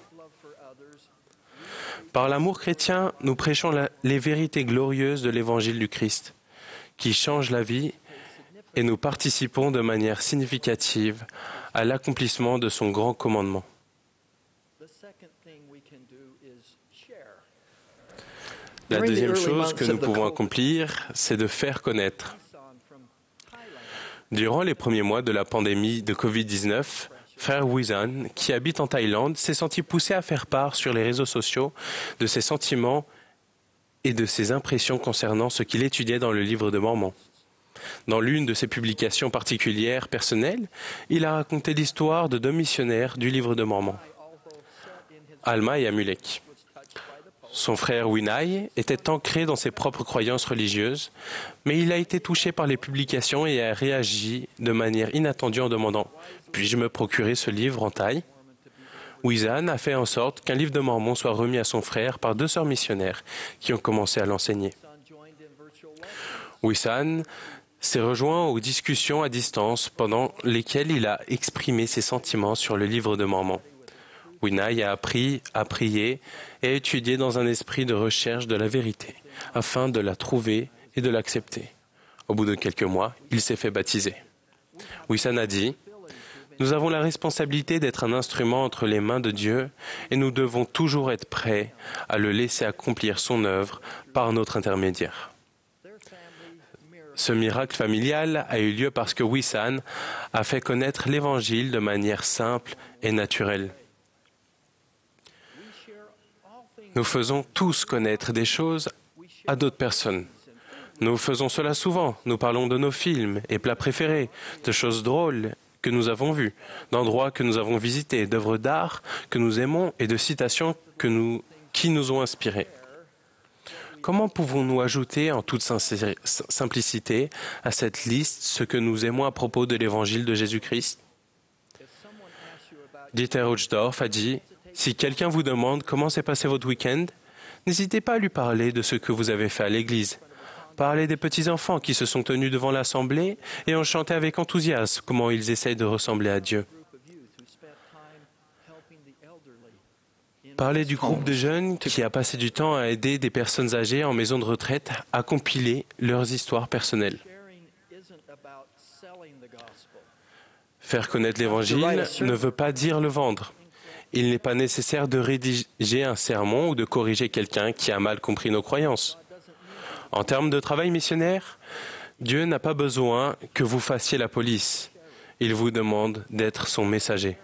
Par l'amour chrétien, nous prêchons les vérités glorieuses de l'Évangile du Christ, qui change la vie et nous participons de manière significative à l'accomplissement de son grand commandement. La deuxième chose que nous pouvons accomplir, c'est de faire connaître. Durant les premiers mois de la pandémie de COVID-19, frère Wisan, qui habite en Thaïlande, s'est senti poussé à faire part sur les réseaux sociaux de ses sentiments et de ses impressions concernant ce qu'il étudiait dans le livre de Mormon. Dans l'une de ses publications particulières personnelles, il a raconté l'histoire de deux missionnaires du livre de Mormon, Alma et Amulek. Son frère Winai était ancré dans ses propres croyances religieuses, mais il a été touché par les publications et a réagi de manière inattendue en demandant « Puis-je me procurer ce livre en Thaï ?» Wisan a fait en sorte qu'un livre de Mormon soit remis à son frère par deux sœurs missionnaires qui ont commencé à l'enseigner. Wisan s'est rejoint aux discussions à distance pendant lesquelles il a exprimé ses sentiments sur le livre de Mormon. Winai a appris à prier et à étudier dans un esprit de recherche de la vérité, afin de la trouver et de l'accepter. Au bout de quelques mois, il s'est fait baptiser. Wisan a dit « Nous avons la responsabilité d'être un instrument entre les mains de Dieu et nous devons toujours être prêts à le laisser accomplir son œuvre par notre intermédiaire. » Ce miracle familial a eu lieu parce que Wisan a fait connaître l'Évangile de manière simple et naturelle. Nous faisons tous connaître des choses à d'autres personnes. Nous faisons cela souvent. Nous parlons de nos films et plats préférés, de choses drôles que nous avons vues, d'endroits que nous avons visités, d'œuvres d'art que nous aimons et de citations qui nous ont inspirés. Comment pouvons-nous ajouter en toute simplicité à cette liste ce que nous aimons à propos de l'Évangile de Jésus-Christ? Dieter Uchtdorf a dit « Si quelqu'un vous demande comment s'est passé votre week-end, n'hésitez pas à lui parler de ce que vous avez fait à l'église. Parlez des petits-enfants qui se sont tenus devant l'assemblée et ont chanté avec enthousiasme comment ils essayent de ressembler à Dieu. Parlez du groupe de jeunes qui a passé du temps à aider des personnes âgées en maison de retraite à compiler leurs histoires personnelles. Faire connaître l'Évangile ne veut pas dire le vendre. Il n'est pas nécessaire de rédiger un sermon ou de corriger quelqu'un qui a mal compris nos croyances. En termes de travail missionnaire, Dieu n'a pas besoin que vous fassiez la police. Il vous demande d'être son messager.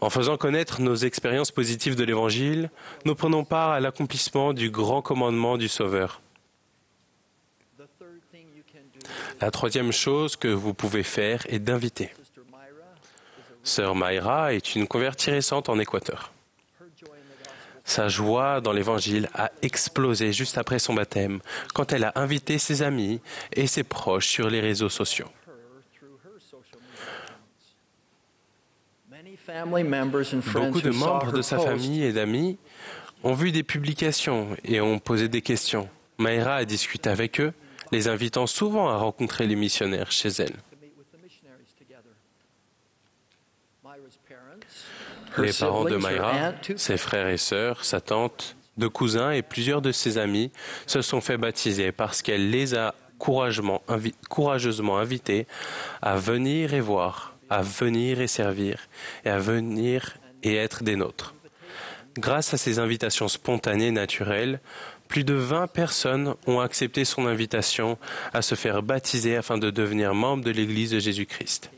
En faisant connaître nos expériences positives de l'Évangile, nous prenons part à l'accomplissement du grand commandement du Sauveur. La troisième chose que vous pouvez faire est d'inviter. Sœur Myra est une convertie récente en Équateur. Sa joie dans l'Évangile a explosé juste après son baptême, quand elle a invité ses amis et ses proches sur les réseaux sociaux. Beaucoup de membres de sa famille et d'amis ont vu des publications et ont posé des questions. Myra a discuté avec eux, les invitant souvent à rencontrer les missionnaires chez elle. Les parents de Myra, ses frères et sœurs, sa tante, deux cousins et plusieurs de ses amis se sont fait baptiser parce qu'elle les a courageusement invités à venir et voir, à venir et servir, et à venir et être des nôtres. Grâce à ces invitations spontanées et naturelles, plus de 20 personnes ont accepté son invitation à se faire baptiser afin de devenir membres de l'Église de Jésus-Christ.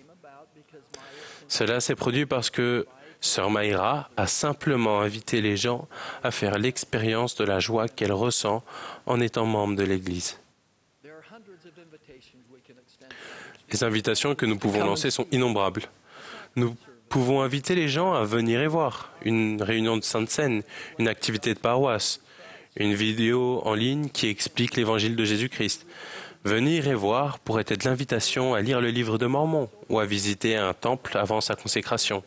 Cela s'est produit parce que Sœur Myra a simplement invité les gens à faire l'expérience de la joie qu'elle ressent en étant membre de l'Église. Les invitations que nous pouvons lancer sont innombrables. Nous pouvons inviter les gens à venir et voir une réunion de Sainte Seine, une activité de paroisse, une vidéo en ligne qui explique l'Évangile de Jésus-Christ. Venir et voir pourrait être l'invitation à lire le livre de Mormon ou à visiter un temple avant sa consécration.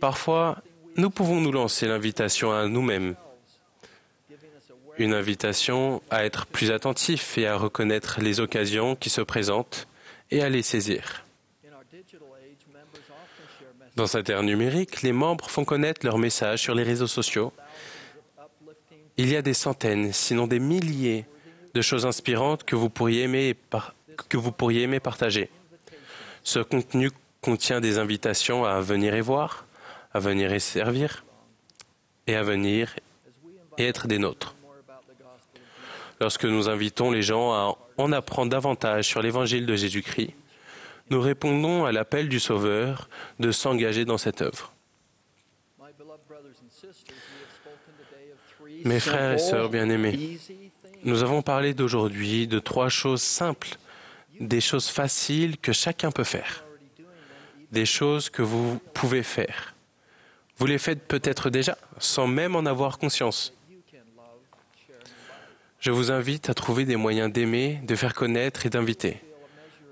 Parfois, nous pouvons nous lancer l'invitation à nous-mêmes. Une invitation à être plus attentif et à reconnaître les occasions qui se présentent et à les saisir. Dans cette ère numérique, les membres font connaître leurs messages sur les réseaux sociaux. Il y a des centaines, sinon des milliers, de choses inspirantes que vous pourriez aimer partager. Ce contenu contient des invitations à venir et voir, à venir et servir, et à venir et être des nôtres. Lorsque nous invitons les gens à en apprendre davantage sur l'Évangile de Jésus-Christ, nous répondons à l'appel du Sauveur de s'engager dans cette œuvre. Mes frères et sœurs bien-aimés, nous avons parlé d'aujourd'hui de 3 choses simples, des choses faciles que chacun peut faire, des choses que vous pouvez faire. Vous les faites peut-être déjà, sans même en avoir conscience. Je vous invite à trouver des moyens d'aimer, de faire connaître et d'inviter.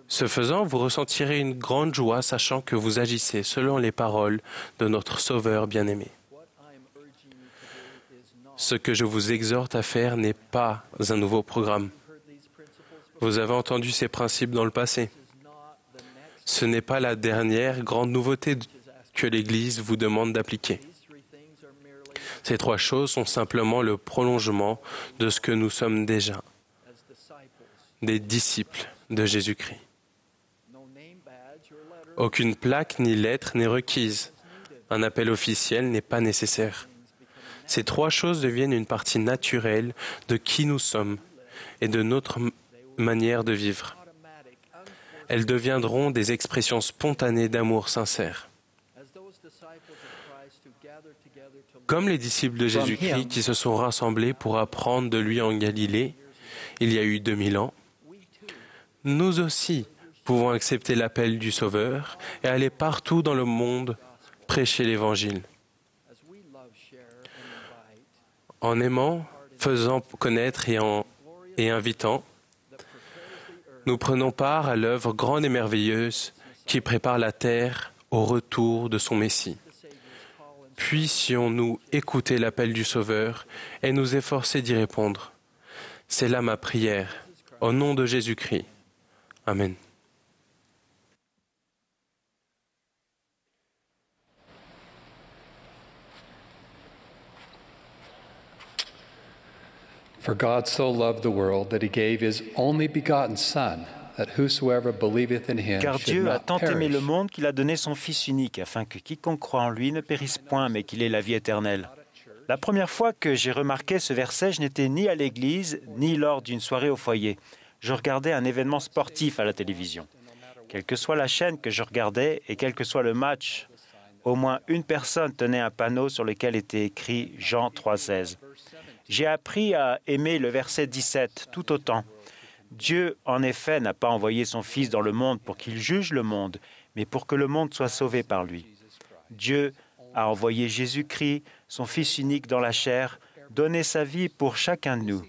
Ce faisant, vous ressentirez une grande joie, sachant que vous agissez selon les paroles de notre Sauveur bien-aimé. Ce que je vous exhorte à faire n'est pas un nouveau programme. Vous avez entendu ces principes dans le passé. Ce n'est pas la dernière grande nouveauté que l'Église vous demande d'appliquer. Ces 3 choses sont simplement le prolongement de ce que nous sommes déjà, des disciples de Jésus-Christ. Aucune plaque ni lettre n'est requise. Un appel officiel n'est pas nécessaire. Ces 3 choses deviennent une partie naturelle de qui nous sommes et de notre manière de vivre. Elles deviendront des expressions spontanées d'amour sincère. Comme les disciples de Jésus-Christ qui se sont rassemblés pour apprendre de lui en Galilée, il y a eu 2000 ans, nous aussi pouvons accepter l'appel du Sauveur et aller partout dans le monde prêcher l'Évangile. En aimant, faisant connaître et invitant, nous prenons part à l'œuvre grande et merveilleuse qui prépare la terre au retour de son Messie. Puissions-nous écouter l'appel du Sauveur et nous efforcer d'y répondre. C'est là ma prière, au nom de Jésus-Christ. Amen. For God so loved the world that he gave his only begotten Son, that whosoever believeth in him Car should Dieu a not tant aimé perish. le monde qu'il a donné son Fils unique, afin que quiconque croit en lui ne périsse point, mais qu'il ait la vie éternelle. La première fois que j'ai remarqué ce verset, je n'étais ni à l'église, ni lors d'une soirée au foyer. Je regardais un événement sportif à la télévision. Quelle que soit la chaîne que je regardais et quel que soit le match, au moins une personne tenait un panneau sur lequel était écrit Jean 3,16. J'ai appris à aimer le verset 17 tout autant. Dieu, en effet, n'a pas envoyé son Fils dans le monde pour qu'il juge le monde, mais pour que le monde soit sauvé par lui. Dieu a envoyé Jésus-Christ, son Fils unique dans la chair, donner sa vie pour chacun de nous.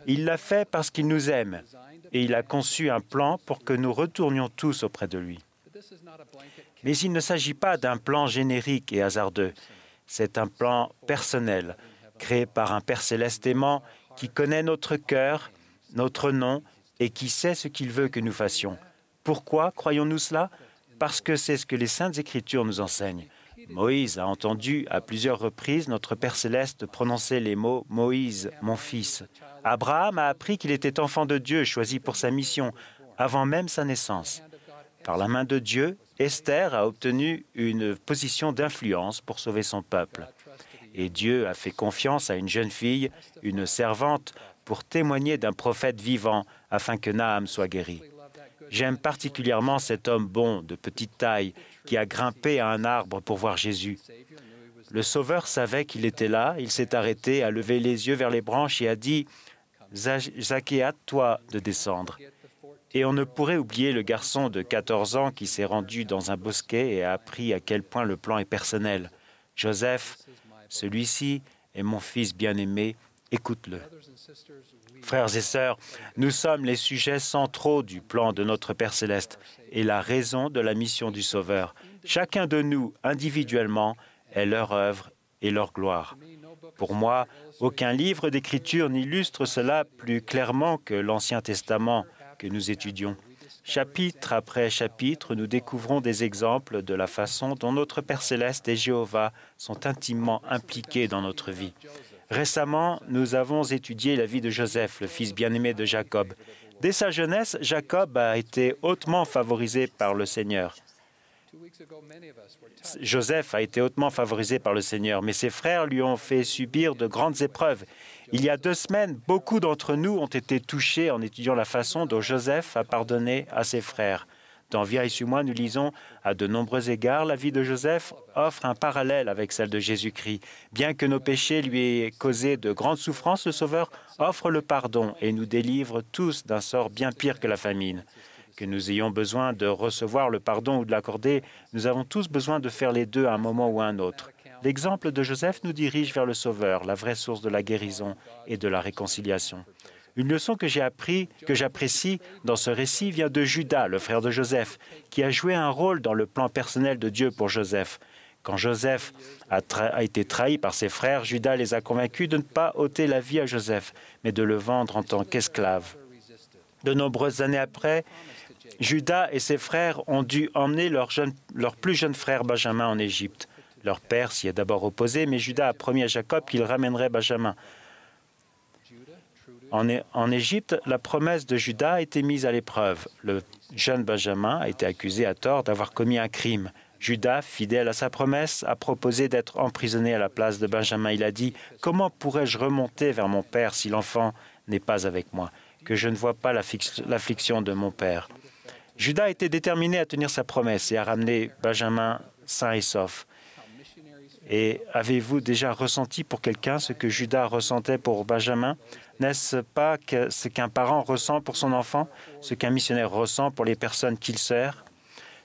Il l'a fait parce qu'il nous aime, et il a conçu un plan pour que nous retournions tous auprès de lui. Mais il ne s'agit pas d'un plan générique et hasardeux. C'est un plan personnel, créé par un Père céleste aimant qui connaît notre cœur, notre nom et qui sait ce qu'il veut que nous fassions. Pourquoi croyons-nous cela? Parce que c'est ce que les Saintes Écritures nous enseignent. Moïse a entendu à plusieurs reprises notre Père céleste prononcer les mots « Moïse, mon fils ». Abraham a appris qu'il était enfant de Dieu, choisi pour sa mission, avant même sa naissance. Par la main de Dieu, Esther a obtenu une position d'influence pour sauver son peuple. Et Dieu a fait confiance à une jeune fille, une servante, pour témoigner d'un prophète vivant afin que Naham soit guéri. J'aime particulièrement cet homme bon, de petite taille, qui a grimpé à un arbre pour voir Jésus. Le Sauveur savait qu'il était là, il s'est arrêté, a levé les yeux vers les branches et a dit « Zaché, hâte-toi de descendre ». Et on ne pourrait oublier le garçon de 14 ans qui s'est rendu dans un bosquet et a appris à quel point le plan est personnel. « Joseph, celui-ci est mon fils bien-aimé, écoute-le. » Frères et sœurs, nous sommes les sujets centraux du plan de notre Père céleste et la raison de la mission du Sauveur. Chacun de nous, individuellement, est leur œuvre et leur gloire. Pour moi, aucun livre d'Écriture n'illustre cela plus clairement que l'Ancien Testament que nous étudions. Chapitre après chapitre, nous découvrons des exemples de la façon dont notre Père céleste et Jéhovah sont intimement impliqués dans notre vie. Récemment, nous avons étudié la vie de Joseph, le fils bien-aimé de Jacob. Dès sa jeunesse, Jacob a été hautement favorisé par le Seigneur. Joseph a été hautement favorisé par le Seigneur, mais ses frères lui ont fait subir de grandes épreuves. Il y a 2 semaines, beaucoup d'entre nous ont été touchés en étudiant la façon dont Joseph a pardonné à ses frères. Dans Via et Suis-moi, nous lisons « À de nombreux égards, la vie de Joseph offre un parallèle avec celle de Jésus-Christ. Bien que nos péchés lui aient causé de grandes souffrances, le Sauveur offre le pardon et nous délivre tous d'un sort bien pire que la famine. Que nous ayons besoin de recevoir le pardon ou de l'accorder, nous avons tous besoin de faire les deux à un moment ou à un autre. L'exemple de Joseph nous dirige vers le Sauveur, la vraie source de la guérison et de la réconciliation. Une leçon que j'apprécie dans ce récit vient de Judas, le frère de Joseph, qui a joué un rôle dans le plan personnel de Dieu pour Joseph. Quand Joseph a été trahi par ses frères, Judas les a convaincus de ne pas ôter la vie à Joseph, mais de le vendre en tant qu'esclave. De nombreuses années après, Judas et ses frères ont dû emmener leur plus jeune frère Benjamin en Égypte. Leur père s'y est d'abord opposé, mais Judas a promis à Jacob qu'il ramènerait Benjamin. En Égypte, la promesse de Judas a été mise à l'épreuve. Le jeune Benjamin a été accusé à tort d'avoir commis un crime. Judas, fidèle à sa promesse, a proposé d'être emprisonné à la place de Benjamin. Il a dit « Comment pourrais-je remonter vers mon père si l'enfant n'est pas avec moi, que je ne vois pas l'affliction de mon père ?» Judas était déterminé à tenir sa promesse et à ramener Benjamin sain et sauf. Et avez-vous déjà ressenti pour quelqu'un ce que Judas ressentait pour Benjamin? N'est-ce pas ce qu'un parent ressent pour son enfant, ce qu'un missionnaire ressent pour les personnes qu'il sert,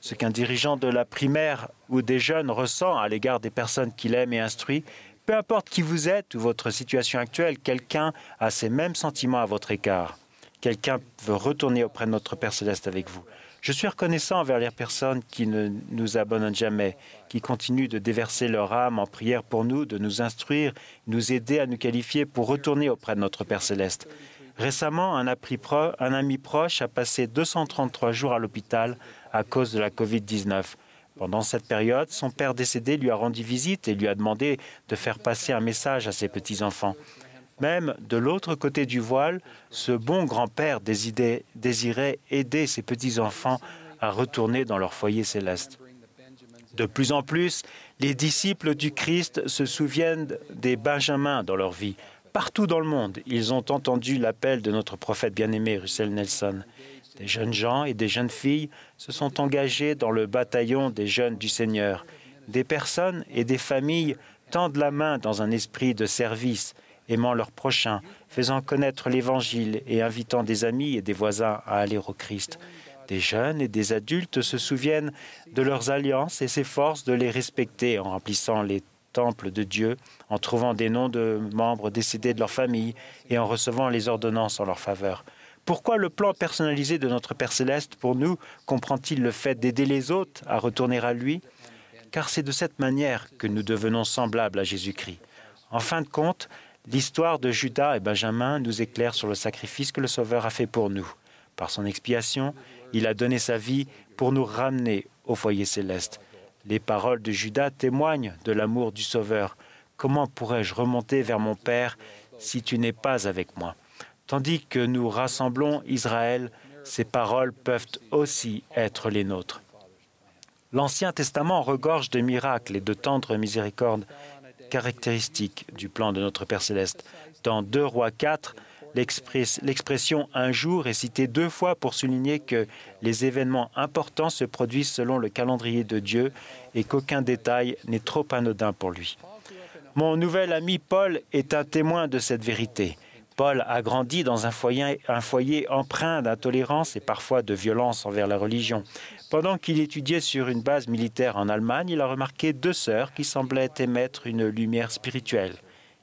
ce qu'un dirigeant de la primaire ou des jeunes ressent à l'égard des personnes qu'il aime et instruit? Peu importe qui vous êtes ou votre situation actuelle, quelqu'un a ces mêmes sentiments à votre égard. Quelqu'un veut retourner auprès de notre Père céleste avec vous. Je suis reconnaissant envers les personnes qui ne nous abandonnent jamais, qui continuent de déverser leur âme en prière pour nous, de nous instruire, nous aider à nous qualifier pour retourner auprès de notre Père céleste. Récemment, un ami proche a passé 233 jours à l'hôpital à cause de la COVID-19. Pendant cette période, son père décédé lui a rendu visite et lui a demandé de faire passer un message à ses petits-enfants. Même de l'autre côté du voile, ce bon grand-père désirait aider ses petits-enfants à retourner dans leur foyer céleste. De plus en plus, les disciples du Christ se souviennent des Benjamins dans leur vie. Partout dans le monde, ils ont entendu l'appel de notre prophète bien-aimé, Russell Nelson. Des jeunes gens et des jeunes filles se sont engagés dans le bataillon des jeunes du Seigneur. Des personnes et des familles tendent la main dans un esprit de service, aimant leur prochain, faisant connaître l'Évangile et invitant des amis et des voisins à aller au Christ. Des jeunes et des adultes se souviennent de leurs alliances et s'efforcent de les respecter en remplissant les temples de Dieu, en trouvant des noms de membres décédés de leur famille et en recevant les ordonnances en leur faveur. Pourquoi le plan personnalisé de notre Père céleste pour nous comprend-il le fait d'aider les autres à retourner à lui? Car c'est de cette manière que nous devenons semblables à Jésus-Christ. En fin de compte, l'histoire de Judas et Benjamin nous éclaire sur le sacrifice que le Sauveur a fait pour nous. Par son expiation, il a donné sa vie pour nous ramener au foyer céleste. Les paroles de Judas témoignent de l'amour du Sauveur. « Comment pourrais-je remonter vers mon Père si tu n'es pas avec moi ?» Tandis que nous rassemblons Israël, ces paroles peuvent aussi être les nôtres. L'Ancien Testament regorge de miracles et de tendres miséricordes caractéristiques du plan de notre Père céleste. Dans 2 Rois 4, l'expression « un jour » est citée 2 fois pour souligner que les événements importants se produisent selon le calendrier de Dieu et qu'aucun détail n'est trop anodin pour lui. Mon nouvel ami Paul est un témoin de cette vérité. Paul a grandi dans un foyer empreint d'intolérance et parfois de violence envers la religion. Pendant qu'il étudiait sur une base militaire en Allemagne, il a remarqué 2 sœurs qui semblaient émettre une lumière spirituelle.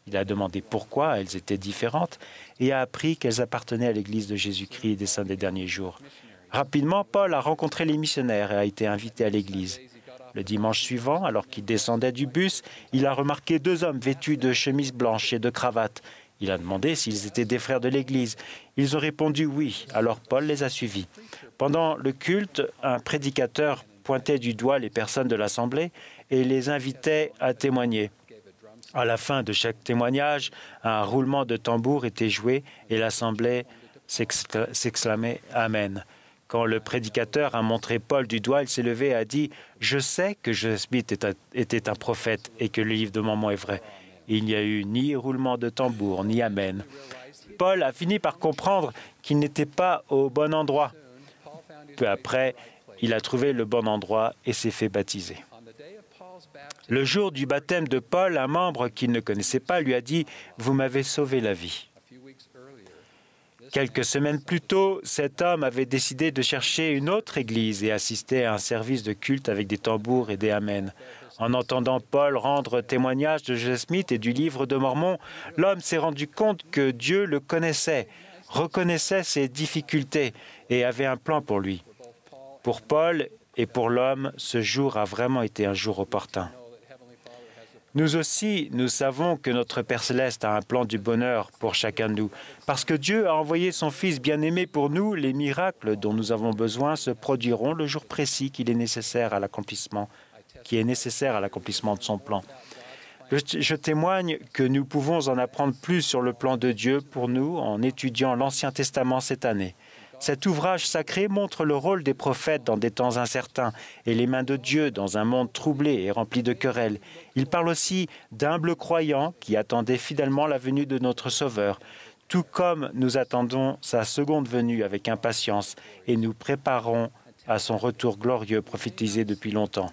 Il a demandé pourquoi elles étaient différentes et a appris qu'elles appartenaient à l'Église de Jésus-Christ et des Saints des derniers jours. Rapidement, Paul a rencontré les missionnaires et a été invité à l'Église. Le dimanche suivant, alors qu'il descendait du bus, il a remarqué 2 hommes vêtus de chemises blanches et de cravates. Il a demandé s'ils étaient des frères de l'Église. Ils ont répondu oui, alors Paul les a suivis. Pendant le culte, un prédicateur pointait du doigt les personnes de l'Assemblée et les invitait à témoigner. À la fin de chaque témoignage, un roulement de tambour était joué et l'assemblée s'exclamait « Amen ». Quand le prédicateur a montré Paul du doigt, il s'est levé et a dit « Je sais que Joseph Smith était un prophète et que le livre de Mormon est vrai. » Il n'y a eu ni roulement de tambour, ni Amen. Paul a fini par comprendre qu'il n'était pas au bon endroit. Peu après, il a trouvé le bon endroit et s'est fait baptiser. Le jour du baptême de Paul, un membre qu'il ne connaissait pas lui a dit « Vous m'avez sauvé la vie ». Quelques semaines plus tôt, cet homme avait décidé de chercher une autre église et assister à un service de culte avec des tambours et des amens. En entendant Paul rendre témoignage de Joseph Smith et du livre de Mormon, l'homme s'est rendu compte que Dieu le connaissait, reconnaissait ses difficultés et avait un plan pour lui. Pour Paul et pour l'homme, ce jour a vraiment été un jour opportun. Nous aussi, nous savons que notre Père céleste a un plan du bonheur pour chacun de nous. Parce que Dieu a envoyé son Fils bien-aimé pour nous, les miracles dont nous avons besoin se produiront le jour précis qui est nécessaire à l'accomplissement de son plan. Je témoigne que nous pouvons en apprendre plus sur le plan de Dieu pour nous en étudiant l'Ancien Testament cette année. Cet ouvrage sacré montre le rôle des prophètes dans des temps incertains et les mains de Dieu dans un monde troublé et rempli de querelles. Il parle aussi d'humbles croyants qui attendaient fidèlement la venue de notre Sauveur, tout comme nous attendons sa seconde venue avec impatience et nous préparons à son retour glorieux prophétisé depuis longtemps.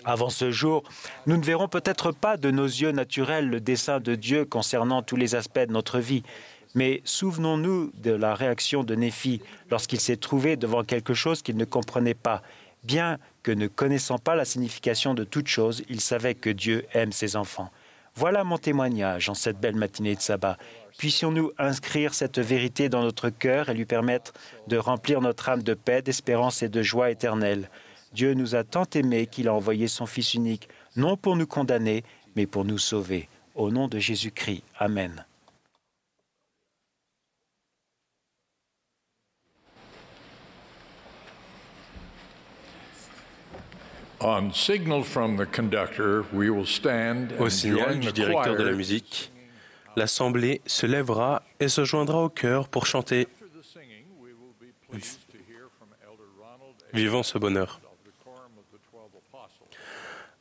Avant ce jour, nous ne verrons peut-être pas de nos yeux naturels le dessein de Dieu concernant tous les aspects de notre vie. Mais souvenons-nous de la réaction de Néphi lorsqu'il s'est trouvé devant quelque chose qu'il ne comprenait pas. Bien que ne connaissant pas la signification de toute chose, il savait que Dieu aime ses enfants. Voilà mon témoignage en cette belle matinée de sabbat. Puissions-nous inscrire cette vérité dans notre cœur et lui permettre de remplir notre âme de paix, d'espérance et de joie éternelle. Dieu nous a tant aimés qu'il a envoyé son Fils unique, non pour nous condamner, mais pour nous sauver. Au nom de Jésus-Christ. Amen. Au signal du directeur de la musique, l'assemblée se lèvera et se joindra au chœur pour chanter « Vivons ce bonheur ».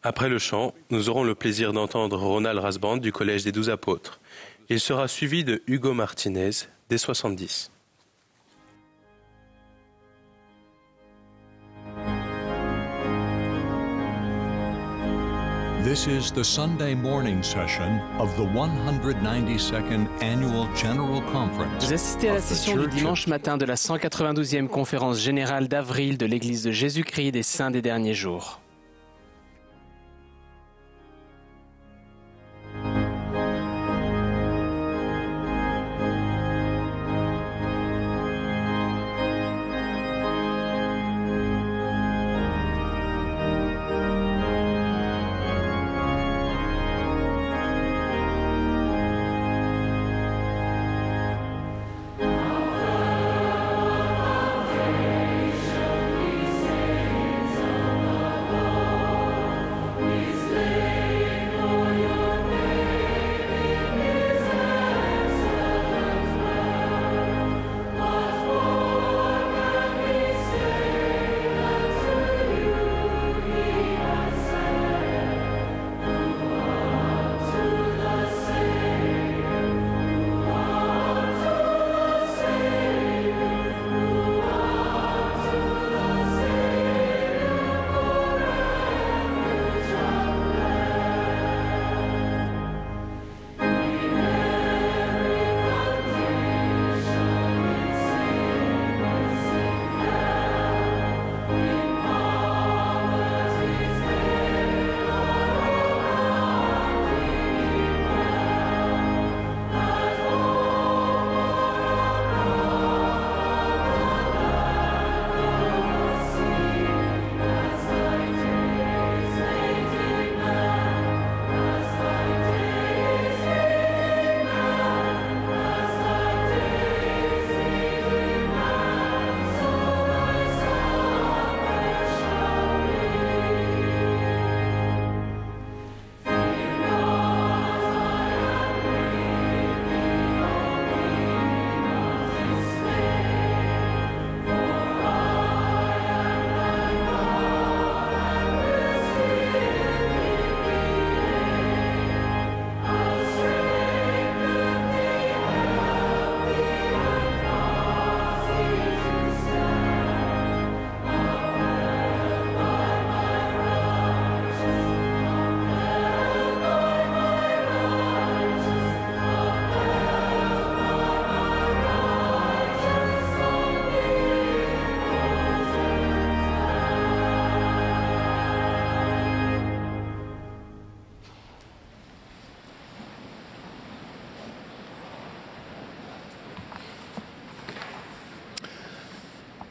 Après le chant, nous aurons le plaisir d'entendre Ronald Rasband du Collège des 12 Apôtres. Il sera suivi de Hugo Martinez des 70. This is the Sunday morning session of the 192nd Annual General Conference. Vous assistez à la session du dimanche matin de la 192e conférence générale d'avril de l'Église de Jésus-Christ des Saints des Derniers Jours.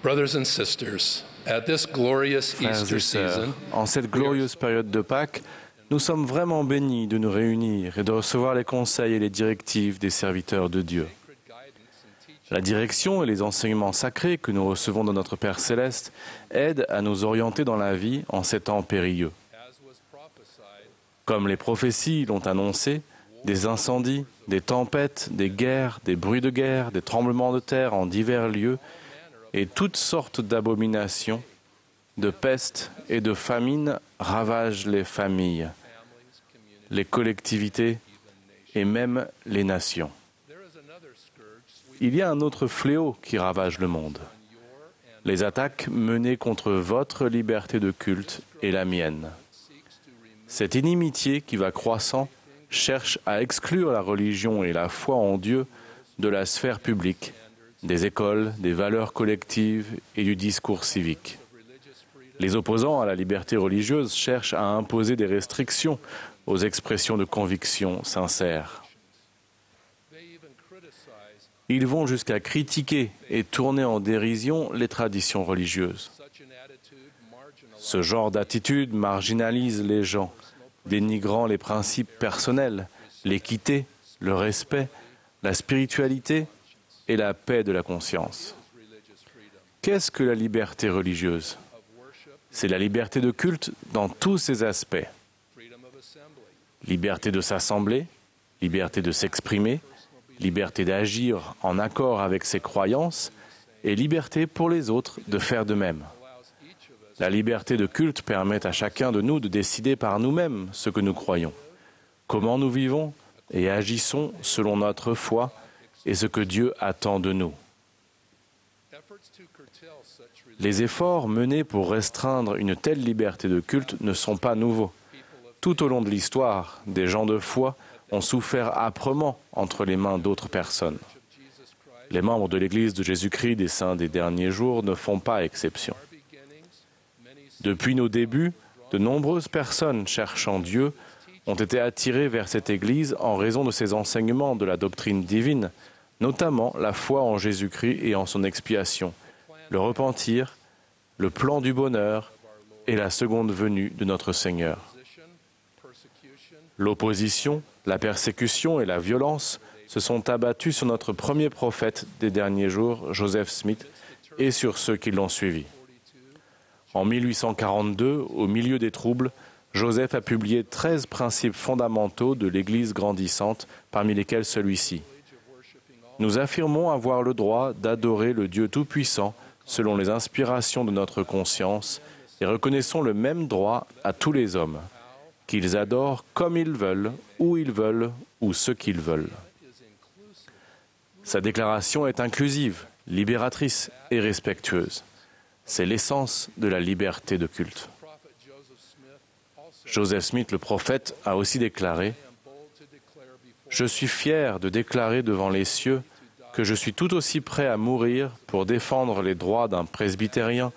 Brothers and sisters, at this glorious Frères Easter et sœurs, season, en cette glorieuse période de Pâques, nous sommes vraiment bénis de nous réunir et de recevoir les conseils et les directives des serviteurs de Dieu. La direction et les enseignements sacrés que nous recevons de notre Père Céleste aident à nous orienter dans la vie en ces temps périlleux. Comme les prophéties l'ont annoncé, des incendies, des tempêtes, des guerres, des bruits de guerre, des tremblements de terre en divers lieux et toutes sortes d'abominations, de pestes et de famines ravagent les familles, les collectivités et même les nations. Il y a un autre fléau qui ravage le monde. Les attaques menées contre votre liberté de culte et la mienne. Cette inimitié qui va croissant cherche à exclure la religion et la foi en Dieu de la sphère publique, des écoles, des valeurs collectives et du discours civique. Les opposants à la liberté religieuse cherchent à imposer des restrictions aux expressions de conviction sincères. Ils vont jusqu'à critiquer et tourner en dérision les traditions religieuses. Ce genre d'attitude marginalise les gens, dénigrant les principes personnels, l'équité, le respect, la spiritualité et la paix de la conscience. Qu'est-ce que la liberté religieuse ? C'est la liberté de culte dans tous ses aspects. Liberté de s'assembler, liberté de s'exprimer, liberté d'agir en accord avec ses croyances et liberté pour les autres de faire de même. La liberté de culte permet à chacun de nous de décider par nous-mêmes ce que nous croyons, comment nous vivons et agissons selon notre foi et ce que Dieu attend de nous. Les efforts menés pour restreindre une telle liberté de culte ne sont pas nouveaux. Tout au long de l'histoire, des gens de foi ont souffert âprement entre les mains d'autres personnes. Les membres de l'Église de Jésus-Christ des Saints des derniers jours ne font pas exception. Depuis nos débuts, de nombreuses personnes cherchant Dieu ont été attirées vers cette Église en raison de ses enseignements de la doctrine divine, notamment la foi en Jésus-Christ et en son expiation, le repentir, le plan du bonheur et la seconde venue de notre Seigneur. L'opposition, la persécution et la violence se sont abattus sur notre premier prophète des derniers jours, Joseph Smith, et sur ceux qui l'ont suivi. En 1842, au milieu des troubles, Joseph a publié 13 principes fondamentaux de l'Église grandissante, parmi lesquels celui-ci. Nous affirmons avoir le droit d'adorer le Dieu Tout-Puissant selon les inspirations de notre conscience et reconnaissons le même droit à tous les hommes, qu'ils adorent comme ils veulent, où ils veulent ou ce qu'ils veulent. Sa déclaration est inclusive, libératrice et respectueuse. C'est l'essence de la liberté de culte. Joseph Smith, le prophète, a aussi déclaré « Je suis fier de déclarer devant les cieux que je suis tout aussi prêt à mourir pour défendre les droits d'un presbytérien,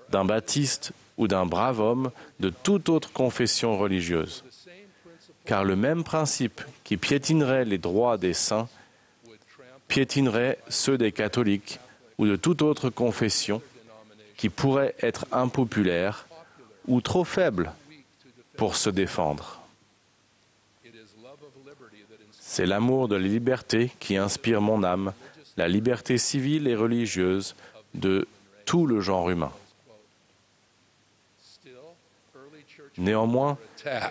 d'un baptiste ou d'un brave homme de toute autre confession religieuse. Car le même principe qui piétinerait les droits des saints piétinerait ceux des catholiques ou de toute autre confession qui pourrait être impopulaire ou trop faible pour se défendre. C'est l'amour de la liberté qui inspire mon âme, la liberté civile et religieuse de tout le genre humain. Néanmoins,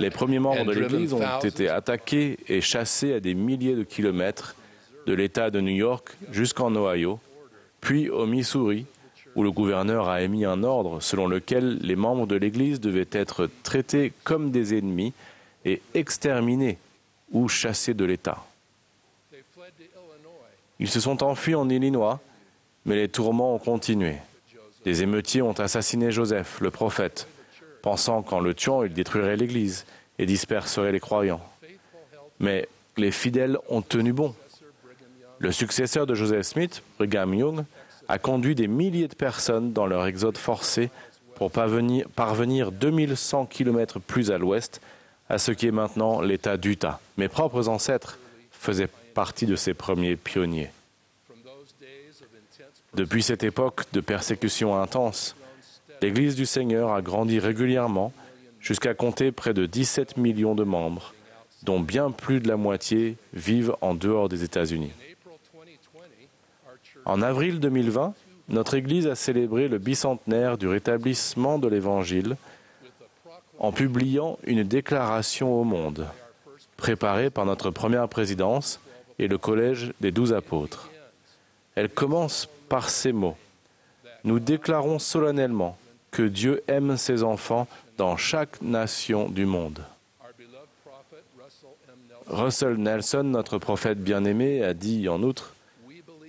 les premiers membres de l'Église ont été attaqués et chassés à des milliers de kilomètres de l'État de New York jusqu'en Ohio, puis au Missouri, où le gouverneur a émis un ordre selon lequel les membres de l'Église devaient être traités comme des ennemis et exterminés ou chassés de l'État. Ils se sont enfuis en Illinois, mais les tourments ont continué. Des émeutiers ont assassiné Joseph, le prophète, pensant qu'en le tuant, ils détruiraient l'Église et disperseraient les croyants. Mais les fidèles ont tenu bon. Le successeur de Joseph Smith, Brigham Young, a conduit des milliers de personnes dans leur exode forcé pour parvenir 2100 km plus à l'ouest, à ce qui est maintenant l'État d'Utah. Mes propres ancêtres faisaient partie de ces premiers pionniers. Depuis cette époque de persécution intense, l'Église du Seigneur a grandi régulièrement jusqu'à compter près de 17 millions de membres, dont bien plus de la moitié vivent en dehors des États-Unis. En avril 2020, notre Église a célébré le bicentenaire du rétablissement de l'Évangile en publiant une déclaration au monde, préparée par notre première présidence et le Collège des 12 apôtres. Elle commence par ces mots. « Nous déclarons solennellement que Dieu aime ses enfants dans chaque nation du monde. » Russell Nelson, notre prophète bien-aimé, a dit en outre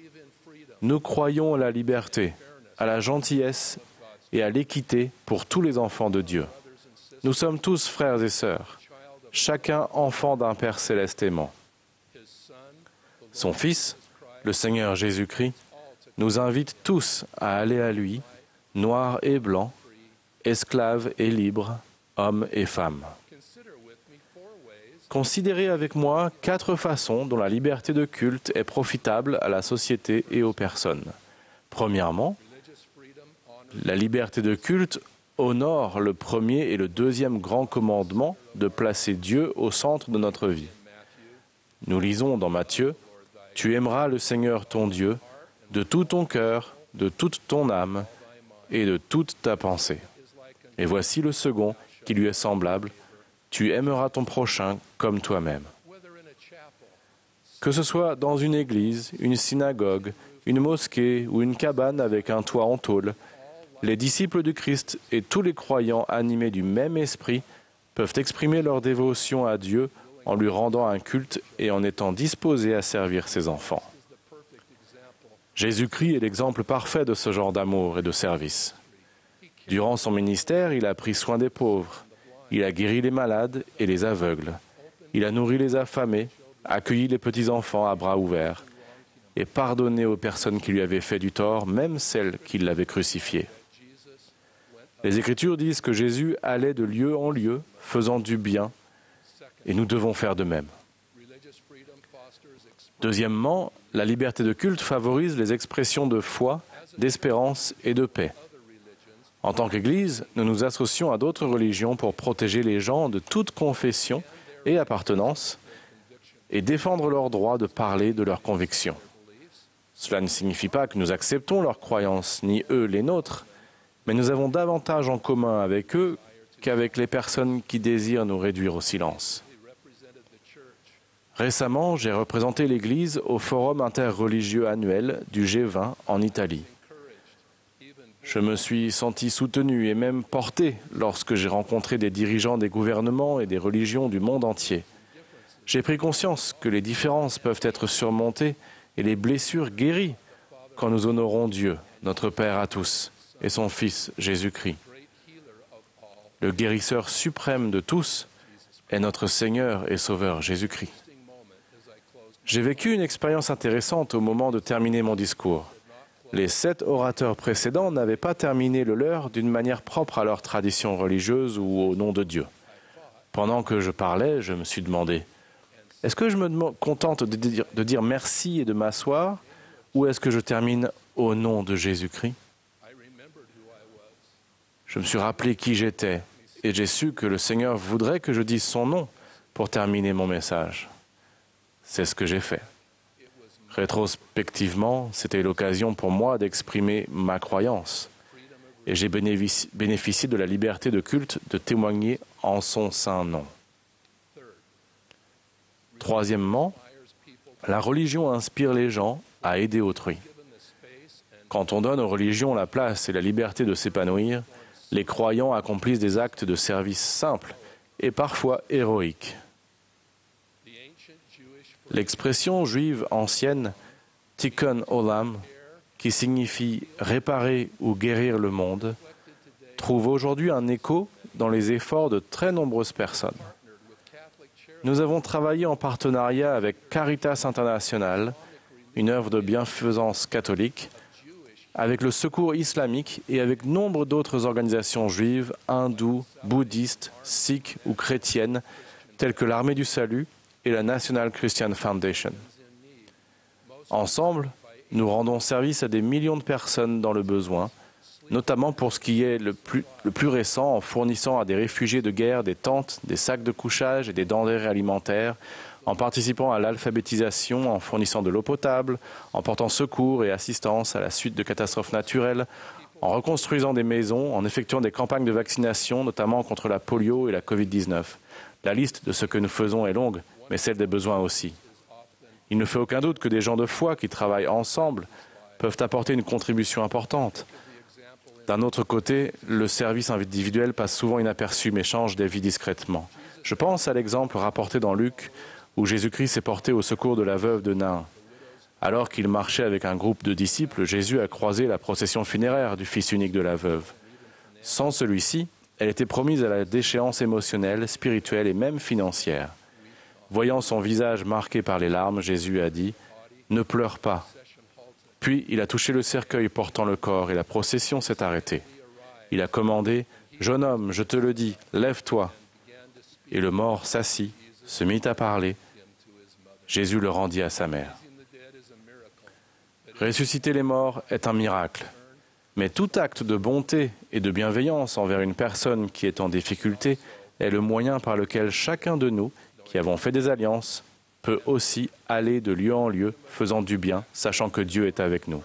« Nous croyons à la liberté, à la gentillesse et à l'équité pour tous les enfants de Dieu. Nous sommes tous frères et sœurs, chacun enfant d'un Père céleste aimant. Son Fils, le Seigneur Jésus-Christ, nous invite tous à aller à lui, noirs et blancs, esclaves et libres, hommes et femmes. Considérez avec moi 4 façons dont la liberté de culte est profitable à la société et aux personnes. Premièrement, la liberté de culte honore le premier et le deuxième grand commandement de placer Dieu au centre de notre vie. Nous lisons dans Matthieu, « Tu aimeras le Seigneur ton Dieu de tout ton cœur, de toute ton âme et de toute ta pensée. » Et voici le second qui lui est semblable, « Tu aimeras ton prochain comme toi-même. » Que ce soit dans une église, une synagogue, une mosquée ou une cabane avec un toit en tôle, les disciples du Christ et tous les croyants animés du même esprit peuvent exprimer leur dévotion à Dieu en lui rendant un culte et en étant disposés à servir ses enfants. Jésus-Christ est l'exemple parfait de ce genre d'amour et de service. Durant son ministère, il a pris soin des pauvres, il a guéri les malades et les aveugles, il a nourri les affamés, accueilli les petits-enfants à bras ouverts et pardonné aux personnes qui lui avaient fait du tort, même celles qui l'avaient crucifié. Les Écritures disent que Jésus allait de lieu en lieu, faisant du bien, et nous devons faire de même. Deuxièmement, la liberté de culte favorise les expressions de foi, d'espérance et de paix. En tant qu'Église, nous nous associons à d'autres religions pour protéger les gens de toute confession et appartenance et défendre leur droit de parler de leurs convictions. Cela ne signifie pas que nous acceptons leurs croyances, ni eux les nôtres, mais nous avons davantage en commun avec eux qu'avec les personnes qui désirent nous réduire au silence. Récemment, j'ai représenté l'Église au forum interreligieux annuel du G20 en Italie. Je me suis senti soutenu et même porté lorsque j'ai rencontré des dirigeants des gouvernements et des religions du monde entier. J'ai pris conscience que les différences peuvent être surmontées et les blessures guéries quand nous honorons Dieu, notre Père à tous, et son Fils, Jésus-Christ. Le guérisseur suprême de tous est notre Seigneur et Sauveur, Jésus-Christ. J'ai vécu une expérience intéressante au moment de terminer mon discours. Les 7 orateurs précédents n'avaient pas terminé le leur d'une manière propre à leur tradition religieuse ou au nom de Dieu. Pendant que je parlais, je me suis demandé, est-ce que je me contente de dire merci et de m'asseoir, ou est-ce que je termine au nom de Jésus-Christ? Je me suis rappelé qui j'étais, et j'ai su que le Seigneur voudrait que je dise son nom pour terminer mon message. C'est ce que j'ai fait. Rétrospectivement, c'était l'occasion pour moi d'exprimer ma croyance, et j'ai bénéficié de la liberté de culte de témoigner en son saint nom. Troisièmement, la religion inspire les gens à aider autrui. Quand on donne aux religions la place et la liberté de s'épanouir, les croyants accomplissent des actes de service simples et parfois héroïques. L'expression juive ancienne « tikkun olam », qui signifie « réparer ou guérir le monde », trouve aujourd'hui un écho dans les efforts de très nombreuses personnes. Nous avons travaillé en partenariat avec Caritas International, une œuvre de bienfaisance catholique, avec le Secours islamique et avec nombre d'autres organisations juives, hindoues, bouddhistes, sikhs ou chrétiennes, telles que l'Armée du Salut et la National Christian Foundation. Ensemble, Nous rendons service à des millions de personnes dans le besoin, notamment pour ce qui est le plus récent en fournissant à des réfugiés de guerre des tentes, des sacs de couchage et des denrées alimentaires, en participant à l'alphabétisation, en fournissant de l'eau potable, en portant secours et assistance à la suite de catastrophes naturelles, en reconstruisant des maisons, en effectuant des campagnes de vaccination, notamment contre la polio et la Covid-19. La liste de ce que nous faisons est longue, mais celle des besoins aussi. Il ne fait aucun doute que des gens de foi qui travaillent ensemble peuvent apporter une contribution importante. D'un autre côté, le service individuel passe souvent inaperçu mais change des vies discrètement. Je pense à l'exemple rapporté dans Luc où Jésus-Christ s'est porté au secours de la veuve de Nain. Alors qu'il marchait avec un groupe de disciples, Jésus a croisé la procession funéraire du fils unique de la veuve. Sans celui-ci, elle était promise à la déchéance émotionnelle, spirituelle et même financière. Voyant son visage marqué par les larmes, Jésus a dit « Ne pleure pas ». Puis il a touché le cercueil portant le corps et la procession s'est arrêtée. Il a commandé « Jeune homme, je te le dis, lève-toi ». Et le mort s'assit, se mit à parler. Jésus le rendit à sa mère. Ressusciter les morts est un miracle. Mais tout acte de bonté et de bienveillance envers une personne qui est en difficulté est le moyen par lequel chacun de nous, qui avons fait des alliances, peut aussi aller de lieu en lieu, faisant du bien, sachant que Dieu est avec nous.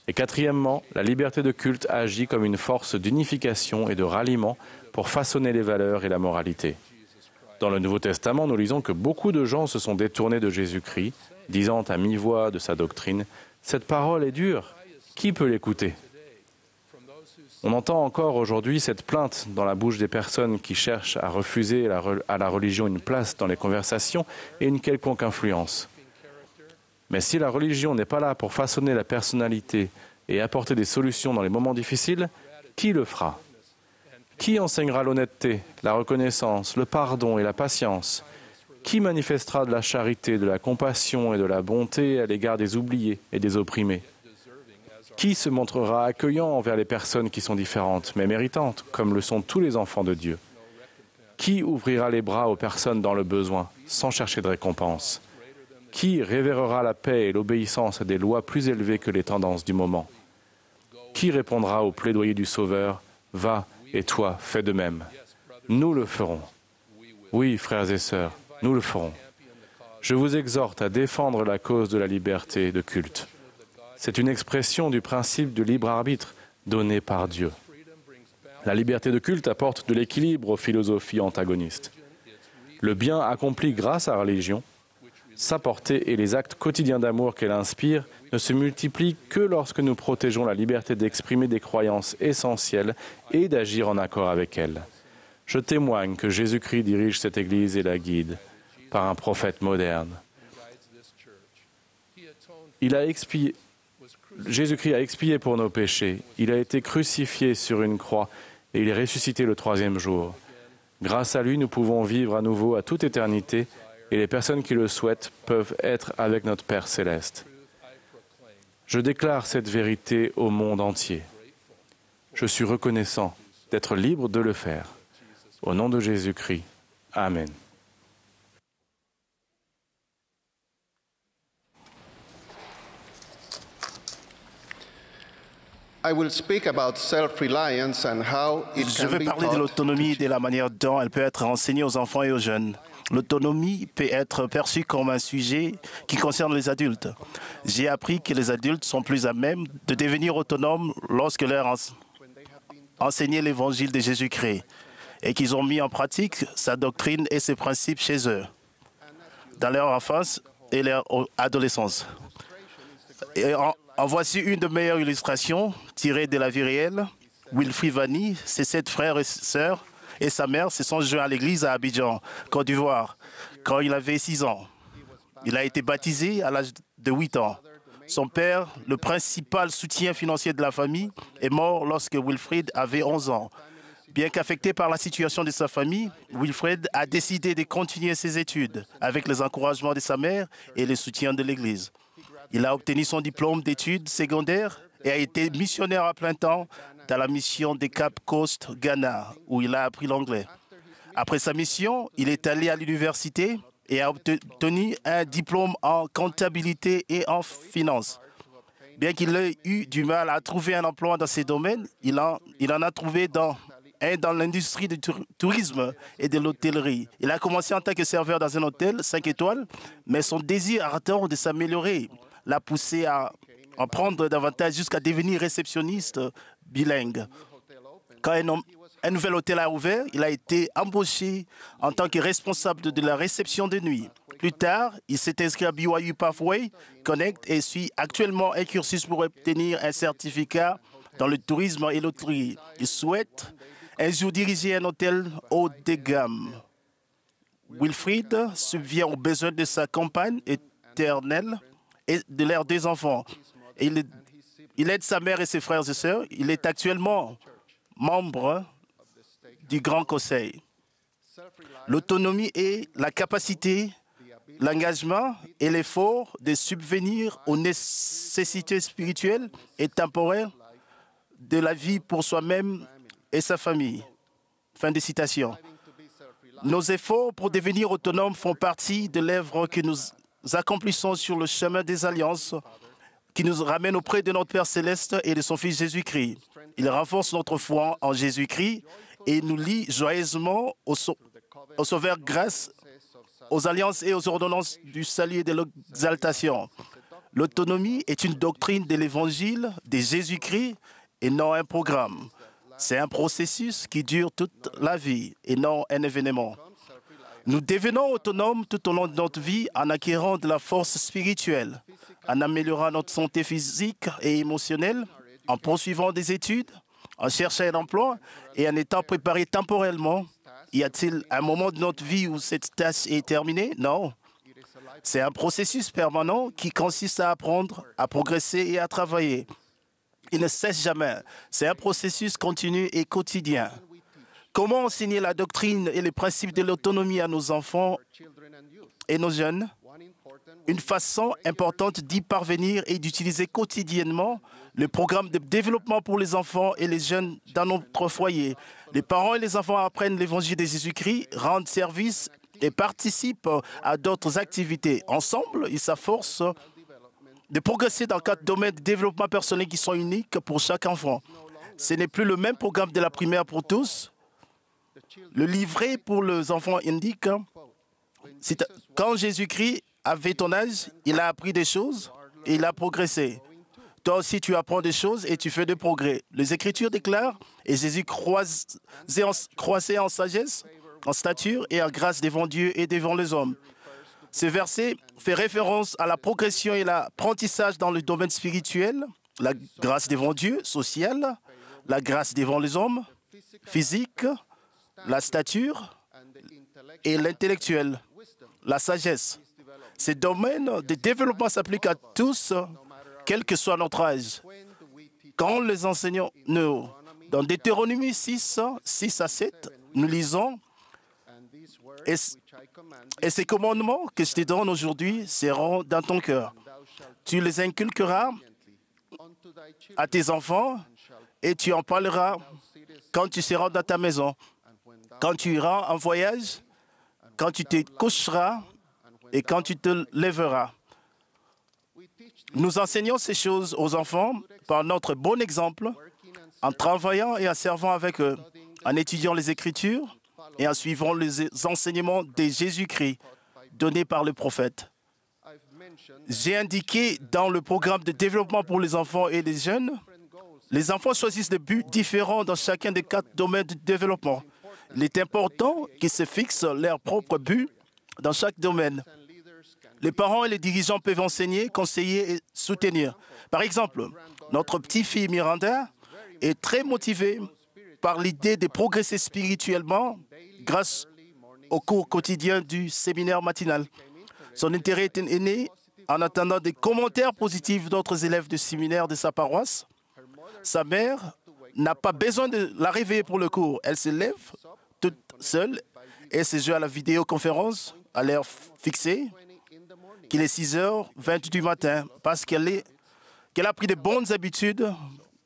Et quatrièmement, la liberté de culte agit comme une force d'unification et de ralliement pour façonner les valeurs et la moralité. Dans le Nouveau Testament, nous lisons que beaucoup de gens se sont détournés de Jésus-Christ, disant à mi-voix de sa doctrine « Cette parole est dure, qui peut l'écouter ?» On entend encore aujourd'hui cette plainte dans la bouche des personnes qui cherchent à refuser à la religion une place dans les conversations et une quelconque influence. Mais si la religion n'est pas là pour façonner la personnalité et apporter des solutions dans les moments difficiles, qui le fera ? Qui enseignera l'honnêteté, la reconnaissance, le pardon et la patience ? Qui manifestera de la charité, de la compassion et de la bonté à l'égard des oubliés et des opprimés ? Qui se montrera accueillant envers les personnes qui sont différentes, mais méritantes, comme le sont tous les enfants de Dieu? Qui ouvrira les bras aux personnes dans le besoin, sans chercher de récompense? Qui révérera la paix et l'obéissance à des lois plus élevées que les tendances du moment? Qui répondra au plaidoyer du Sauveur, « Va, et toi, fais de même ». Nous le ferons. Oui, frères et sœurs, nous le ferons. Je vous exhorte à défendre la cause de la liberté de culte. C'est une expression du principe de libre arbitre donné par Dieu. La liberté de culte apporte de l'équilibre aux philosophies antagonistes. Le bien accompli grâce à la religion, sa portée et les actes quotidiens d'amour qu'elle inspire ne se multiplient que lorsque nous protégeons la liberté d'exprimer des croyances essentielles et d'agir en accord avec elles. Je témoigne que Jésus-Christ dirige cette Église et la guide par un prophète moderne. Jésus-Christ a expié pour nos péchés. Il a été crucifié sur une croix et il est ressuscité le troisième jour. Grâce à lui, nous pouvons vivre à nouveau à toute éternité et les personnes qui le souhaitent peuvent être avec notre Père céleste. Je déclare cette vérité au monde entier. Je suis reconnaissant d'être libre de le faire. Au nom de Jésus-Christ. Amen. Je veux parler de l'autonomie et de la manière dont elle peut être enseignée aux enfants et aux jeunes. L'autonomie peut être perçue comme un sujet qui concerne les adultes. J'ai appris que les adultes sont plus à même de devenir autonomes lorsque leur enseigné l'évangile de Jésus-Christ et qu'ils ont mis en pratique sa doctrine et ses principes chez eux, dans leur enfance et leur adolescence. Et en voici une de meilleures illustrations tirée de la vie réelle. Wilfried Vanny, ses 7 frères et sœurs et sa mère se sont joints à l'église à Abidjan, Côte d'Ivoire, quand il avait 6 ans. Il a été baptisé à l'âge de 8 ans. Son père, le principal soutien financier de la famille, est mort lorsque Wilfried avait 11 ans. Bien qu'affecté par la situation de sa famille, Wilfried a décidé de continuer ses études avec les encouragements de sa mère et le soutien de l'église. Il a obtenu son diplôme d'études secondaires et a été missionnaire à plein temps dans la mission de Cape Coast, Ghana, où il a appris l'anglais. Après sa mission, il est allé à l'université et a obtenu un diplôme en comptabilité et en finance. Bien qu'il ait eu du mal à trouver un emploi dans ces domaines, il en a trouvé dans l'industrie du tourisme et de l'hôtellerie. Il a commencé en tant que serveur dans un hôtel 5 étoiles, mais son désir ardent de s'améliorer l'a poussé à en prendre davantage jusqu'à devenir réceptionniste bilingue. Quand un nouvel hôtel a ouvert, il a été embauché en tant que responsable de la réception de nuit. Plus tard, il s'est inscrit à BYU Pathway Connect et suit actuellement un cursus pour obtenir un certificat dans le tourisme et l'hôtellerie. Il souhaite un jour diriger un hôtel haut de gamme. Wilfried subvient aux besoins de sa compagne éternelle et de leurs 2 enfants. Il aide sa mère et ses frères et sœurs. Il est actuellement membre du Grand Conseil. L'autonomie et la capacité, l'engagement et l'effort de subvenir aux nécessités spirituelles et temporelles de la vie pour soi-même et sa famille. Fin de citation. Nos efforts pour devenir autonomes font partie de l'œuvre que nous accomplissons sur le chemin des alliances qui nous ramène auprès de notre Père Céleste et de son Fils Jésus-Christ. Il renforce notre foi en Jésus-Christ et nous lie joyeusement au Sauveur grâce aux alliances et aux ordonnances du salut et de l'exaltation. L'autonomie est une doctrine de l'Évangile de Jésus-Christ et non un programme. C'est un processus qui dure toute la vie et non un événement. Nous devenons autonomes tout au long de notre vie en acquérant de la force spirituelle, en améliorant notre santé physique et émotionnelle, en poursuivant des études, en cherchant un emploi et en étant préparés temporellement. Y a-t-il un moment de notre vie où cette tâche est terminée? Non. C'est un processus permanent qui consiste à apprendre, à progresser et à travailler. Il ne cesse jamais. C'est un processus continu et quotidien. Comment enseigner la doctrine et les principes de l'autonomie à nos enfants et nos jeunes? Une façon importante d'y parvenir est d'utiliser quotidiennement le programme de développement pour les enfants et les jeunes dans notre foyer. Les parents et les enfants apprennent l'évangile de Jésus-Christ, rendent service et participent à d'autres activités. Ensemble, ils s'efforcent de progresser dans 4 domaines de développement personnel qui sont uniques pour chaque enfant. Ce n'est plus le même programme de la primaire pour tous. Le livret pour les enfants indique quand Jésus-Christ avait ton âge, il a appris des choses et il a progressé. Toi aussi, tu apprends des choses et tu fais des progrès. Les Écritures déclarent, et Jésus croissait en sagesse, en stature et en grâce devant Dieu et devant les hommes. Ce verset fait référence à la progression et l'apprentissage dans le domaine spirituel, la grâce devant Dieu, sociale, la grâce devant les hommes, physique, la stature et l'intellectuel, la sagesse. Ces domaines de développement s'appliquent à tous, quel que soit notre âge. Quand les enseignants, nous, dans Deutéronomie 6, 6 à 7, nous lisons « Et ces commandements que je te donne aujourd'hui seront dans ton cœur. Tu les inculqueras à tes enfants et tu en parleras quand tu seras dans ta maison, quand tu iras en voyage, quand tu te coucheras et quand tu te lèveras. » Nous enseignons ces choses aux enfants par notre bon exemple, en travaillant et en servant avec eux, en étudiant les Écritures et en suivant les enseignements de Jésus-Christ donnés par le prophète. J'ai indiqué dans le programme de développement pour les enfants et les jeunes, les enfants choisissent des buts différents dans chacun des 4 domaines de développement. Il est important qu'ils se fixent leurs propres buts dans chaque domaine. Les parents et les dirigeants peuvent enseigner, conseiller et soutenir. Par exemple, notre petite-fille Miranda est très motivée par l'idée de progresser spirituellement grâce au cours quotidien du séminaire matinal. Son intérêt est né en attendant des commentaires positifs d'autres élèves du séminaire de sa paroisse. Sa mère n'a pas besoin de la réveiller pour le cours. Elle se lève toute seule et se joue à la vidéoconférence à l'heure fixée, qu'il est 6h20 du matin, parce qu'elle a pris de bonnes habitudes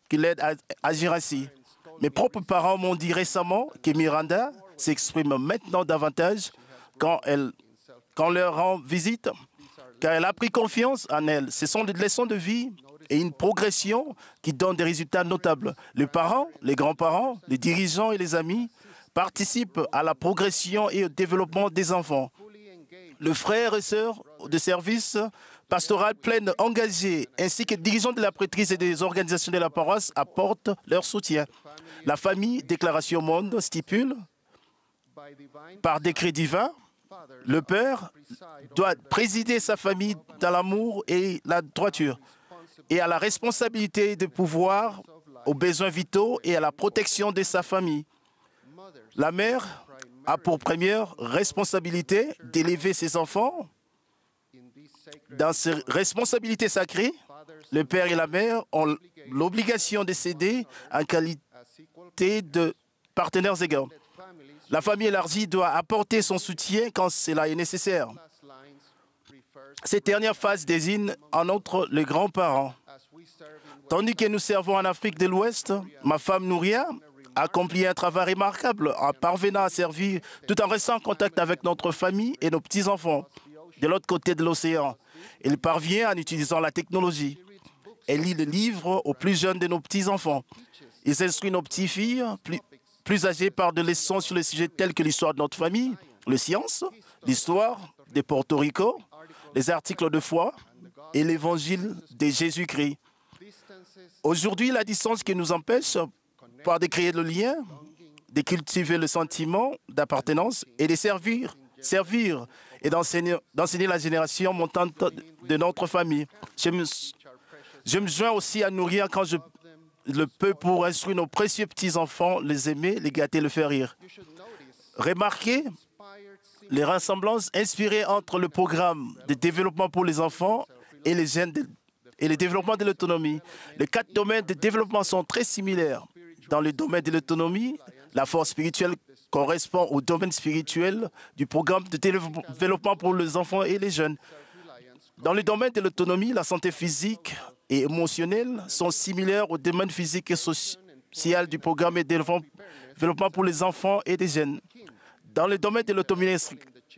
qui l'aident à agir ainsi. Mes propres parents m'ont dit récemment que Miranda s'exprime maintenant davantage quand on leur rend visite, car elle a pris confiance en elle. Ce sont des leçons de vie et une progression qui donne des résultats notables. Les parents, les grands-parents, les dirigeants et les amis participent à la progression et au développement des enfants. Les frères et sœurs de service pastoral pleins engagés, ainsi que les dirigeants de la prêtrise et des organisations de la paroisse apportent leur soutien. La famille, déclaration monde, stipule, par décret divin, le père doit présider sa famille dans l'amour et la droiture, et a la responsabilité de pouvoir aux besoins vitaux et à la protection de sa famille. La mère a pour première responsabilité d'élever ses enfants. Dans ces responsabilités sacrées, le père et la mère ont l'obligation de s'aider en qualité de partenaires égaux. La famille élargie doit apporter son soutien quand cela est nécessaire. Cette dernière phase désigne en outre les grands-parents. Tandis que nous servons en Afrique de l'Ouest, ma femme Nouria accomplit un travail remarquable en parvenant à servir tout en restant en contact avec notre famille et nos petits-enfants. De l'autre côté de l'océan, elle parvient en utilisant la technologie. Elle lit les livres aux plus jeunes de nos petits-enfants. Ils instruisent nos petites-filles plus âgées par des leçons sur les sujets tels que l'histoire de notre famille, les sciences, l'histoire de Porto Rico, les articles de foi et l'évangile de Jésus-Christ. Aujourd'hui, la distance qui nous empêche pas de créer le lien, de cultiver le sentiment d'appartenance et de servir et d'enseigner la génération montante de notre famille. Je me joins aussi à nourrir quand je le peux pour instruire nos précieux petits-enfants, les aimer, les gâter, les faire rire. Remarquez les ressemblances inspirées entre le programme de développement pour les enfants et les jeunes et le développement de l'autonomie. Les 4 domaines de développement sont très similaires. Dans le domaine de l'autonomie, la force spirituelle correspond au domaine spirituel du programme de développement pour les enfants et les jeunes. Dans le domaine de l'autonomie, la santé physique et émotionnelle sont similaires au domaine physique et social du programme de développement pour les enfants et les jeunes. Dans le domaine de l'autonomie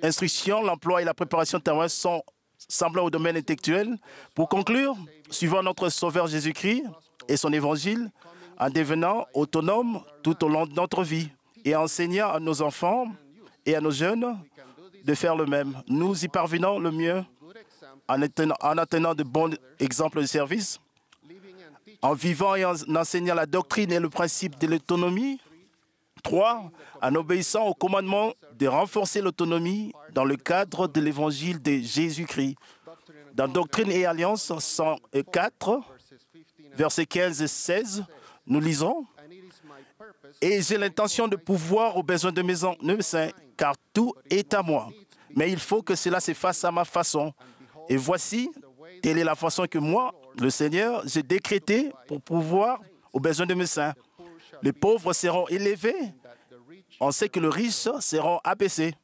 instruction, l'emploi et la préparation terrestre sont semblables au domaine intellectuel. Pour conclure, suivant notre Sauveur Jésus-Christ et son évangile, en devenant autonome tout au long de notre vie et enseignant à nos enfants et à nos jeunes de faire le même. Nous y parvenons le mieux en atteignant de bons exemples de service, en vivant et en enseignant la doctrine et le principe de l'autonomie. 3. En obéissant au commandement de renforcer l'autonomie dans le cadre de l'évangile de Jésus-Christ. Dans Doctrine et Alliance 104, versets 15 et 16, nous lisons « Et j'ai l'intention de pouvoir aux besoins de mes saints, car tout est à moi. Mais il faut que cela se fasse à ma façon. Et voici, telle est la façon que moi, le Seigneur, j'ai décrétée pour pouvoir aux besoins de mes saints. Les pauvres seront élevés, on sait que les riches seront abaissés.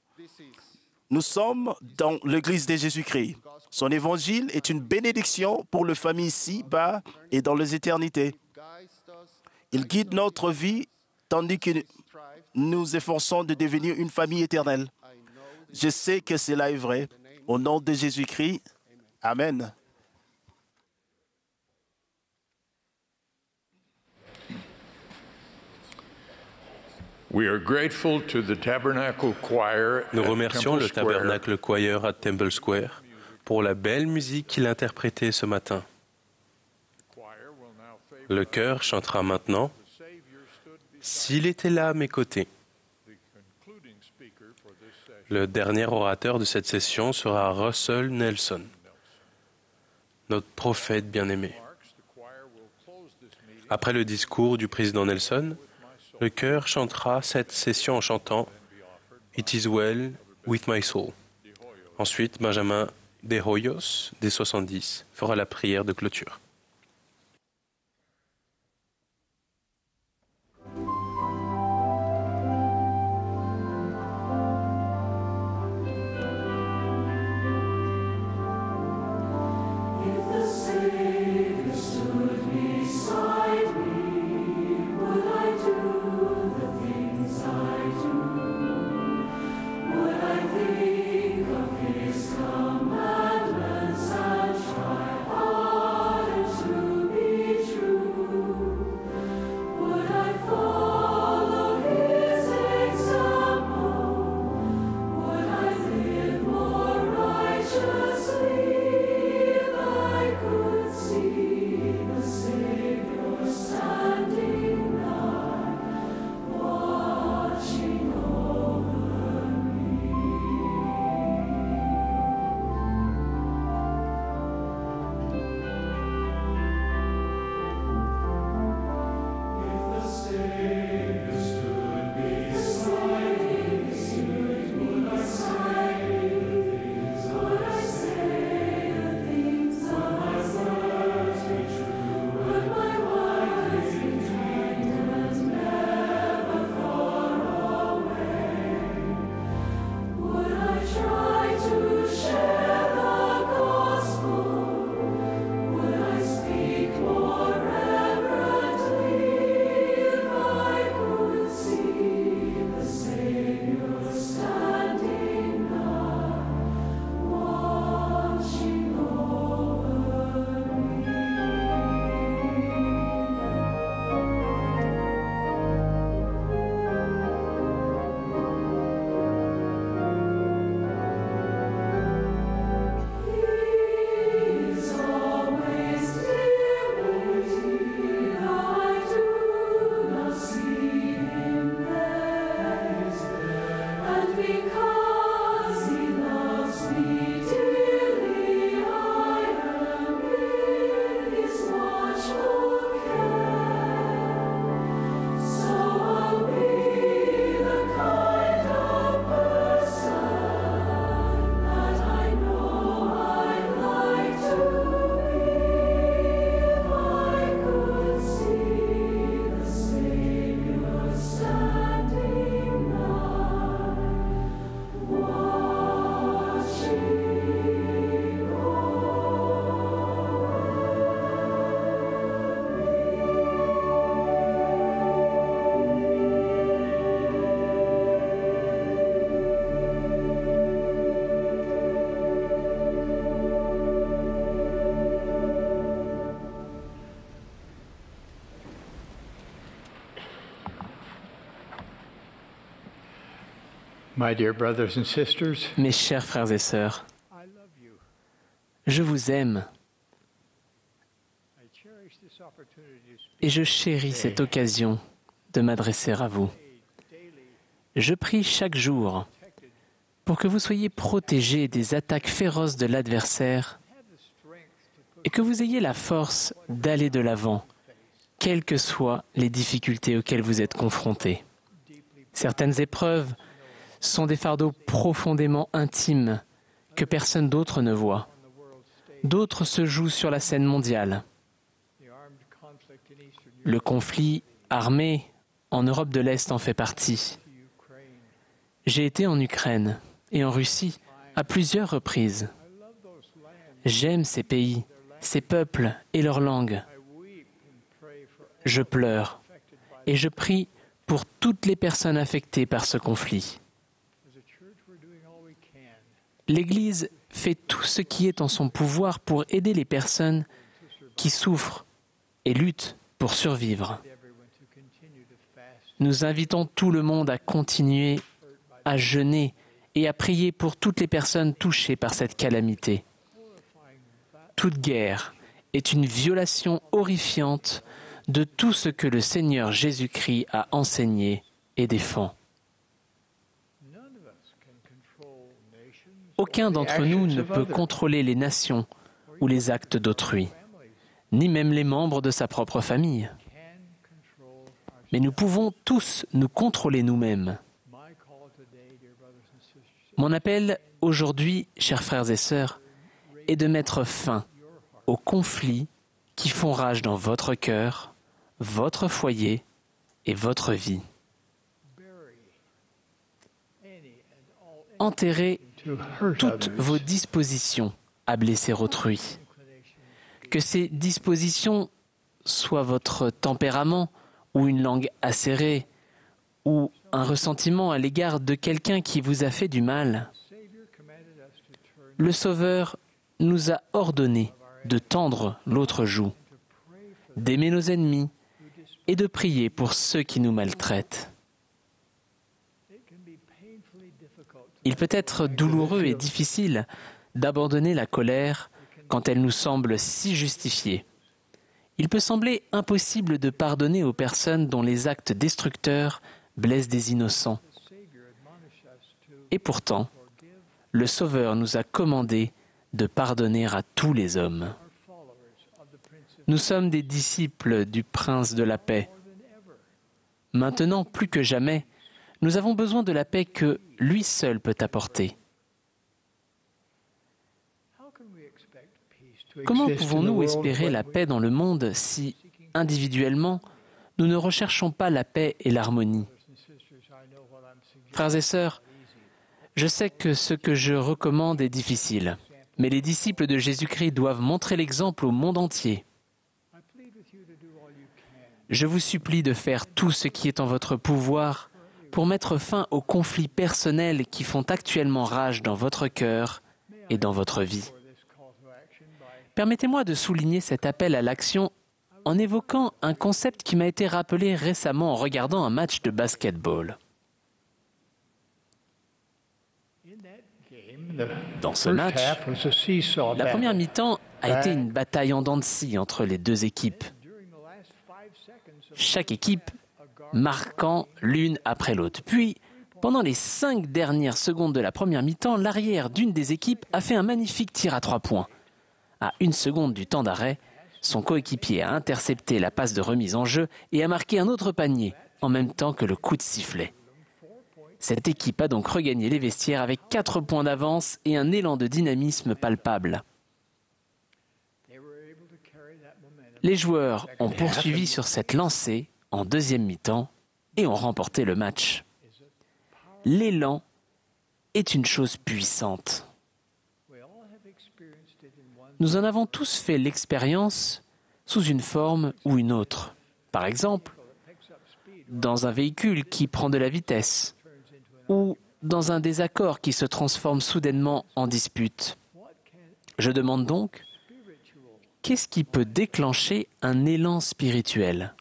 Nous sommes dans l'Église de Jésus-Christ. Son évangile est une bénédiction pour les familles ici-bas et dans les éternités. Il guide notre vie tandis que nous efforçons de devenir une famille éternelle. Je sais que cela est vrai. Au nom de Jésus-Christ, Amen. Nous remercions le Tabernacle Choir à Temple Square pour la belle musique qu'il a interprétée ce matin. Le chœur chantera maintenant « S'il était là à mes côtés ». Le dernier orateur de cette session sera Russell Nelson, notre prophète bien-aimé. Après le discours du président Nelson, le chœur chantera cette session en chantant « It is well with my soul ». Ensuite, Benjamin De Hoyos, des 70, fera la prière de clôture. Think of his commandments and try hard Mes chers frères et sœurs, je vous aime et je chéris cette occasion de m'adresser à vous. Je prie chaque jour pour que vous soyez protégés des attaques féroces de l'adversaire et que vous ayez la force d'aller de l'avant, quelles que soient les difficultés auxquelles vous êtes confrontés. Certaines épreuves sont des fardeaux profondément intimes que personne d'autre ne voit. D'autres se jouent sur la scène mondiale. Le conflit armé en Europe de l'Est en fait partie. J'ai été en Ukraine et en Russie à plusieurs reprises. J'aime ces pays, ces peuples et leurs langues. Je pleure et je prie pour toutes les personnes affectées par ce conflit. L'Église fait tout ce qui est en son pouvoir pour aider les personnes qui souffrent et luttent pour survivre. Nous invitons tout le monde à continuer à jeûner et à prier pour toutes les personnes touchées par cette calamité. Toute guerre est une violation horrifiante de tout ce que le Seigneur Jésus-Christ a enseigné et défend. Aucun d'entre nous ne peut contrôler les nations ou les actes d'autrui, ni même les membres de sa propre famille. Mais nous pouvons tous nous contrôler nous-mêmes. Mon appel aujourd'hui, chers frères et sœurs, est de mettre fin aux conflits qui font rage dans votre cœur, votre foyer et votre vie. Enterrez toutes vos dispositions à blesser autrui. Que ces dispositions soient votre tempérament ou une langue acérée ou un ressentiment à l'égard de quelqu'un qui vous a fait du mal. Le Sauveur nous a ordonné de tendre l'autre joue, d'aimer nos ennemis et de prier pour ceux qui nous maltraitent. Il peut être douloureux et difficile d'abandonner la colère quand elle nous semble si justifiée. Il peut sembler impossible de pardonner aux personnes dont les actes destructeurs blessent des innocents. Et pourtant, le Sauveur nous a commandé de pardonner à tous les hommes. Nous sommes des disciples du Prince de la paix. Maintenant, plus que jamais, nous avons besoin de la paix que lui seul peut apporter. Comment pouvons-nous espérer la paix dans le monde si, individuellement, nous ne recherchons pas la paix et l'harmonie? Frères et sœurs, je sais que ce que je recommande est difficile, mais les disciples de Jésus-Christ doivent montrer l'exemple au monde entier. Je vous supplie de faire tout ce qui est en votre pouvoir pour mettre fin aux conflits personnels qui font actuellement rage dans votre cœur et dans votre vie. Permettez-moi de souligner cet appel à l'action en évoquant un concept qui m'a été rappelé récemment en regardant un match de basketball. Dans ce match, la première mi-temps a été une bataille en dents de scie entre les deux équipes. Chaque équipe marquant l'une après l'autre. Puis, Pendant les 5 dernières secondes de la première mi-temps, l'arrière d'une des équipes a fait un magnifique tir à 3 points. À 1 seconde du temps d'arrêt, son coéquipier a intercepté la passe de remise en jeu et a marqué un autre panier, en même temps que le coup de sifflet. Cette équipe a donc regagné les vestiaires avec 4 points d'avance et un élan de dynamisme palpable. Les joueurs ont poursuivi sur cette lancée en deuxième mi-temps et ont remporté le match. L'élan est une chose puissante. Nous en avons tous fait l'expérience sous une forme ou une autre. Par exemple, dans un véhicule qui prend de la vitesse ou dans un désaccord qui se transforme soudainement en dispute. Je demande donc, qu'est-ce qui peut déclencher un élan spirituel?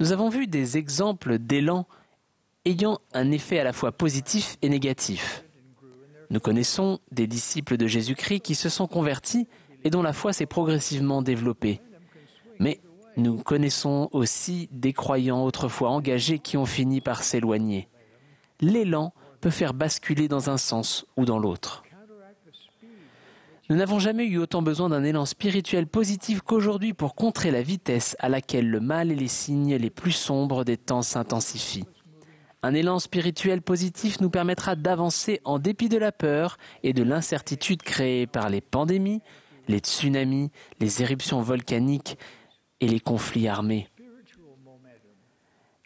Nous avons vu des exemples d'élan ayant un effet à la fois positif et négatif. Nous connaissons des disciples de Jésus-Christ qui se sont convertis et dont la foi s'est progressivement développée. Mais nous connaissons aussi des croyants autrefois engagés qui ont fini par s'éloigner. L'élan peut faire basculer dans un sens ou dans l'autre. Nous n'avons jamais eu autant besoin d'un élan spirituel positif qu'aujourd'hui pour contrer la vitesse à laquelle le mal et les signes les plus sombres des temps s'intensifient. Un élan spirituel positif nous permettra d'avancer en dépit de la peur et de l'incertitude créée par les pandémies, les tsunamis, les éruptions volcaniques et les conflits armés.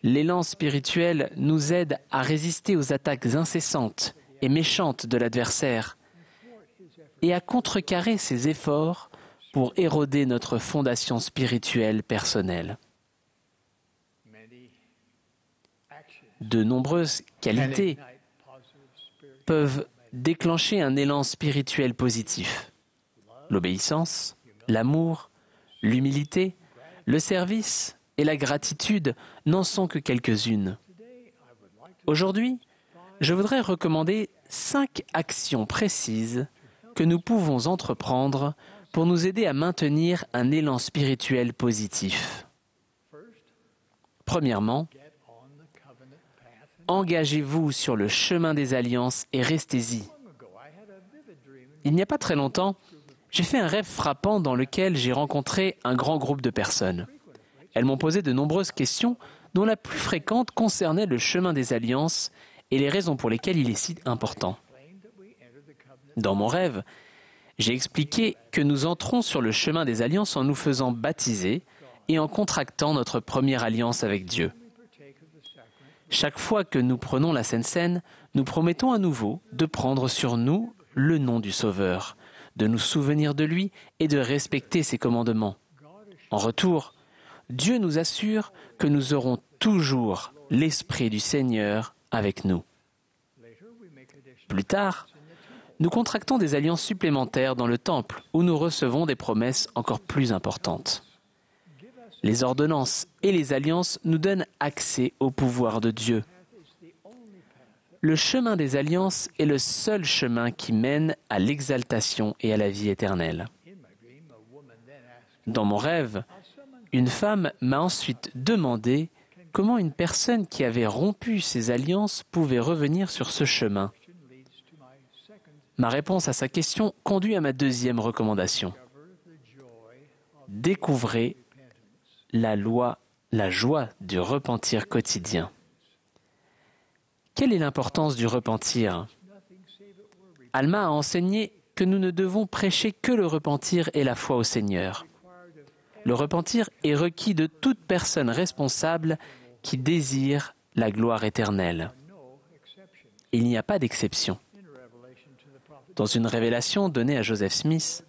L'élan spirituel nous aide à résister aux attaques incessantes et méchantes de l'adversaire et à contrecarrer ses efforts pour éroder notre fondation spirituelle personnelle. De nombreuses qualités peuvent déclencher un élan spirituel positif. L'obéissance, l'amour, l'humilité, le service et la gratitude n'en sont que quelques-unes. Aujourd'hui, je voudrais recommander 5 actions précises que nous pouvons entreprendre pour nous aider à maintenir un élan spirituel positif. Premièrement, engagez-vous sur le chemin des alliances et restez-y. Il n'y a pas très longtemps, j'ai fait un rêve frappant dans lequel j'ai rencontré un grand groupe de personnes. Elles m'ont posé de nombreuses questions, dont la plus fréquente concernait le chemin des alliances et les raisons pour lesquelles il est si important. Dans mon rêve, j'ai expliqué que nous entrons sur le chemin des alliances en nous faisant baptiser et en contractant notre première alliance avec Dieu. Chaque fois que nous prenons la Sainte Seine, nous promettons à nouveau de prendre sur nous le nom du Sauveur, de nous souvenir de lui et de respecter ses commandements. En retour, Dieu nous assure que nous aurons toujours l'Esprit du Seigneur avec nous. Plus tard, nous contractons des alliances supplémentaires dans le temple où nous recevons des promesses encore plus importantes. Les ordonnances et les alliances nous donnent accès au pouvoir de Dieu. Le chemin des alliances est le seul chemin qui mène à l'exaltation et à la vie éternelle. Dans mon rêve, une femme m'a ensuite demandé comment une personne qui avait rompu ses alliances pouvait revenir sur ce chemin. Ma réponse à sa question conduit à ma deuxième recommandation. Découvrez la joie du repentir quotidien. Quelle est l'importance du repentir? Alma a enseigné que nous ne devons prêcher que le repentir et la foi au Seigneur. Le repentir est requis de toute personne responsable qui désire la gloire éternelle. Il n'y a pas d'exception. Dans une révélation donnée à Joseph Smith,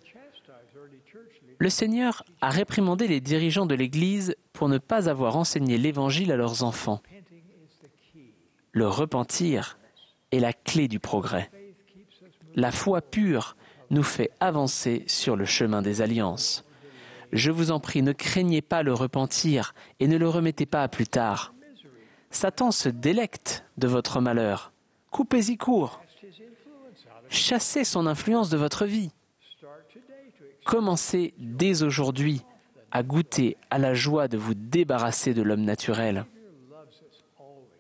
le Seigneur a réprimandé les dirigeants de l'Église pour ne pas avoir enseigné l'Évangile à leurs enfants. Le repentir est la clé du progrès. La foi pure nous fait avancer sur le chemin des alliances. Je vous en prie, ne craignez pas le repentir et ne le remettez pas à plus tard. Satan se délecte de votre malheur. Coupez-y court. Chassez son influence de votre vie. Commencez dès aujourd'hui à goûter à la joie de vous débarrasser de l'homme naturel.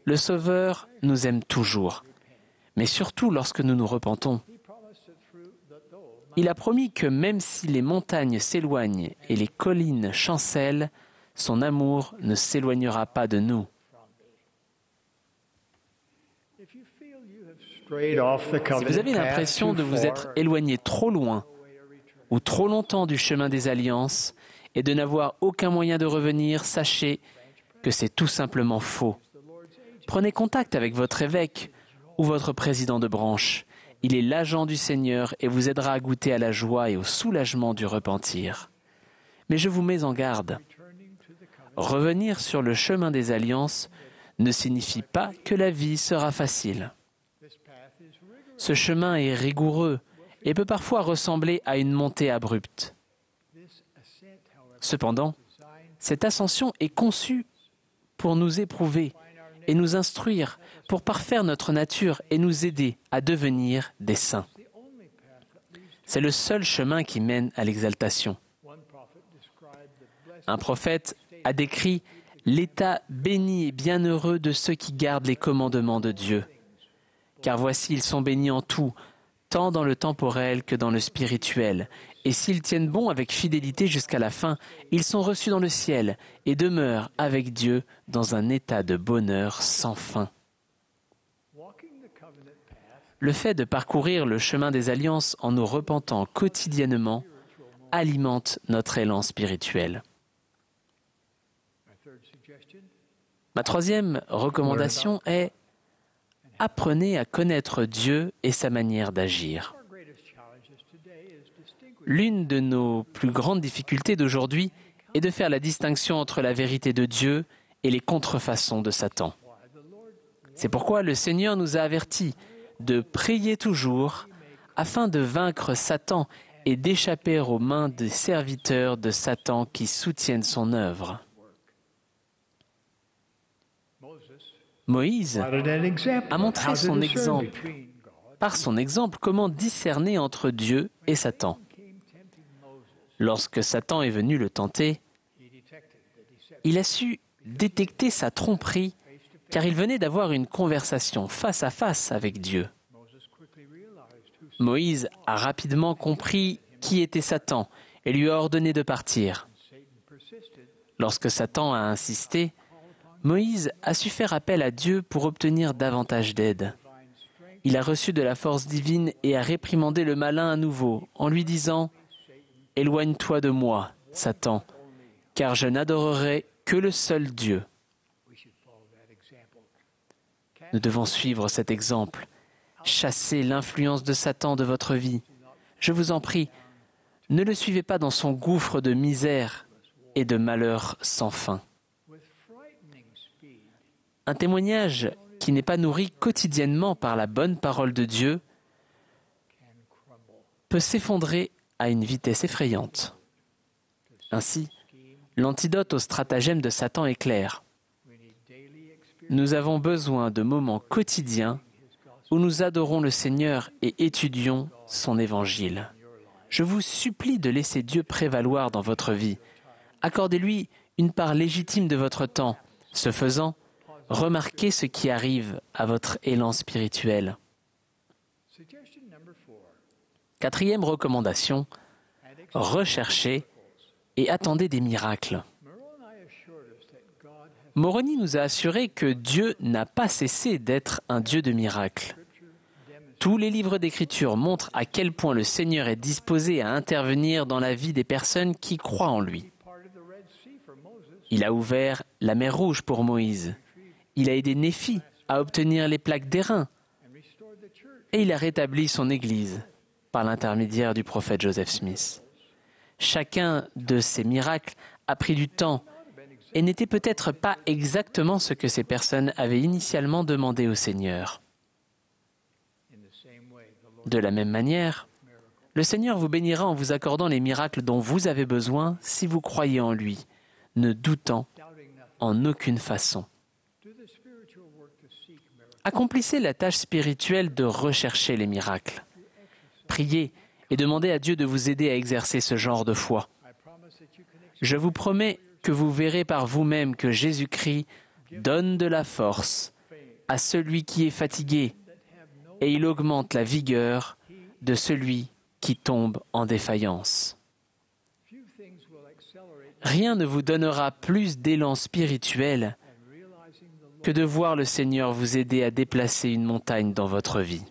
Le Sauveur nous aime toujours, mais surtout lorsque nous nous repentons. Il a promis que même si les montagnes s'éloignent et les collines chancellent, son amour ne s'éloignera pas de nous. Si vous avez l'impression de vous être éloigné trop loin ou trop longtemps du chemin des alliances et de n'avoir aucun moyen de revenir, sachez que c'est tout simplement faux. Prenez contact avec votre évêque ou votre président de branche. Il est l'agent du Seigneur et vous aidera à goûter à la joie et au soulagement du repentir. Mais je vous mets en garde. Revenir sur le chemin des alliances ne signifie pas que la vie sera facile. Ce chemin est rigoureux et peut parfois ressembler à une montée abrupte. Cependant, cette ascension est conçue pour nous éprouver et nous instruire, pour parfaire notre nature et nous aider à devenir des saints. C'est le seul chemin qui mène à l'exaltation. Un prophète a décrit l'état béni et bienheureux de ceux qui gardent les commandements de Dieu. Car voici, ils sont bénis en tout, tant dans le temporel que dans le spirituel. Et s'ils tiennent bon avec fidélité jusqu'à la fin, ils sont reçus dans le ciel et demeurent avec Dieu dans un état de bonheur sans fin. Le fait de parcourir le chemin des alliances en nous repentant quotidiennement alimente notre élan spirituel. Ma troisième recommandation est « Apprenez à connaître Dieu et sa manière d'agir ». L'une de nos plus grandes difficultés d'aujourd'hui est de faire la distinction entre la vérité de Dieu et les contrefaçons de Satan. C'est pourquoi le Seigneur nous a avertis de prier toujours afin de vaincre Satan et d'échapper aux mains des serviteurs de Satan qui soutiennent son œuvre. Moïse a montré par son exemple comment discerner entre Dieu et Satan. Lorsque Satan est venu le tenter, il a su détecter sa tromperie car il venait d'avoir une conversation face à face avec Dieu. Moïse a rapidement compris qui était Satan et lui a ordonné de partir. Lorsque Satan a insisté, Moïse a su faire appel à Dieu pour obtenir davantage d'aide. Il a reçu de la force divine et a réprimandé le malin à nouveau en lui disant « Éloigne-toi de moi, Satan, car je n'adorerai que le seul Dieu. » Nous devons suivre cet exemple. Chassez l'influence de Satan de votre vie. Je vous en prie, ne le suivez pas dans son gouffre de misère et de malheur sans fin. Un témoignage qui n'est pas nourri quotidiennement par la bonne parole de Dieu peut s'effondrer à une vitesse effrayante. Ainsi, l'antidote au stratagème de Satan est clair. Nous avons besoin de moments quotidiens où nous adorons le Seigneur et étudions son évangile. Je vous supplie de laisser Dieu prévaloir dans votre vie. Accordez-lui une part légitime de votre temps. Ce faisant, remarquez ce qui arrive à votre élan spirituel. Quatrième recommandation, recherchez et attendez des miracles. Moroni nous a assuré que Dieu n'a pas cessé d'être un Dieu de miracles. Tous les livres d'Écriture montrent à quel point le Seigneur est disposé à intervenir dans la vie des personnes qui croient en lui. Il a ouvert la mer Rouge pour Moïse. Il a aidé Néphi à obtenir les plaques d'airain. Et il a rétabli son Église par l'intermédiaire du prophète Joseph Smith. Chacun de ces miracles a pris du temps et n'était peut-être pas exactement ce que ces personnes avaient initialement demandé au Seigneur. De la même manière, le Seigneur vous bénira en vous accordant les miracles dont vous avez besoin si vous croyez en lui, ne doutant en aucune façon. Accomplissez la tâche spirituelle de rechercher les miracles. Priez et demandez à Dieu de vous aider à exercer ce genre de foi. Je vous promets que vous verrez par vous-même que Jésus-Christ donne de la force à celui qui est fatigué, et il augmente la vigueur de celui qui tombe en défaillance. Rien ne vous donnera plus d'élan spirituel que de voir le Seigneur vous aider à déplacer une montagne dans votre vie.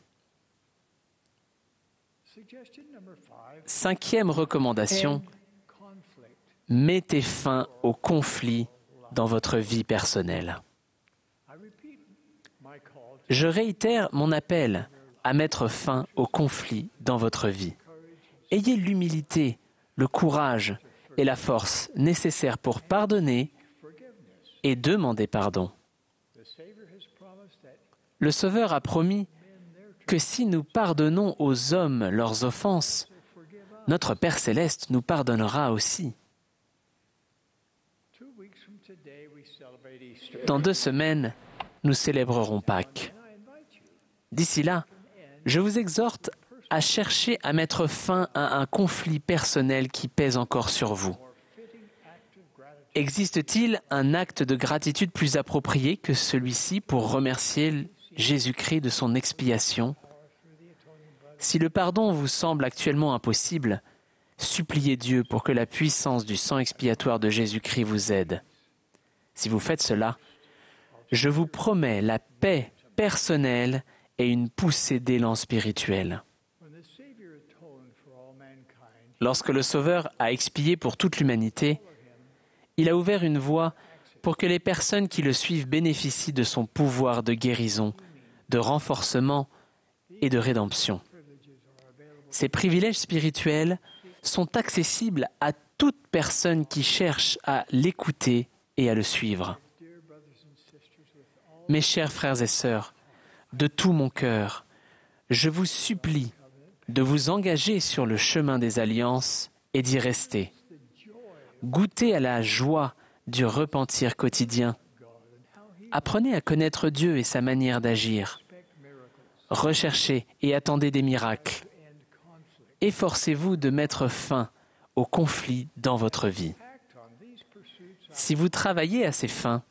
5e recommandation, mettez fin au conflit dans votre vie personnelle. Je réitère mon appel à mettre fin au conflit dans votre vie. Ayez l'humilité, le courage et la force nécessaires pour pardonner et demander pardon. Le Sauveur a promis que si nous pardonnons aux hommes leurs offenses, notre Père céleste nous pardonnera aussi. Dans 2 semaines, nous célébrerons Pâques. D'ici là, je vous exhorte à chercher à mettre fin à un conflit personnel qui pèse encore sur vous. Existe-t-il un acte de gratitude plus approprié que celui-ci pour remercier Jésus-Christ de son expiation? Si le pardon vous semble actuellement impossible, suppliez Dieu pour que la puissance du sang expiatoire de Jésus-Christ vous aide. Si vous faites cela, je vous promets la paix personnelle et une poussée d'élan spirituel. Lorsque le Sauveur a expié pour toute l'humanité, il a ouvert une voie pour que les personnes qui le suivent bénéficient de son pouvoir de guérison, de renforcement et de rédemption. Ces privilèges spirituels sont accessibles à toute personne qui cherche à l'écouter et à le suivre. Mes chers frères et sœurs, de tout mon cœur, je vous supplie de vous engager sur le chemin des alliances et d'y rester. Goûtez à la joie du repentir quotidien. Apprenez à connaître Dieu et sa manière d'agir. Recherchez et attendez des miracles. Efforcez-vous de mettre fin aux conflits dans votre vie. Si vous travaillez à ces fins,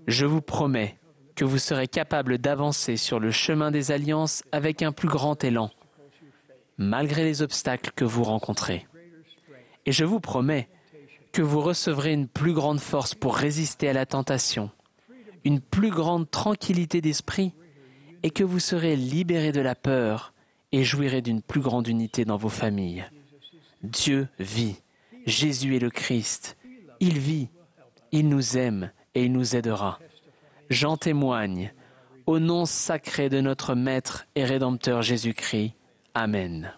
je vous promets que vous serez capable d'avancer sur le chemin des alliances avec un plus grand élan, malgré les obstacles que vous rencontrez. Et je vous promets que vous recevrez une plus grande force pour résister à la tentation, une plus grande tranquillité d'esprit, et que vous serez libérés de la peur et jouirez d'une plus grande unité dans vos familles. Dieu vit, Jésus est le Christ, il vit, il nous aime et il nous aidera. J'en témoigne, au nom sacré de notre Maître et Rédempteur Jésus-Christ. Amen.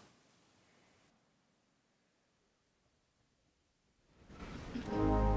Whatever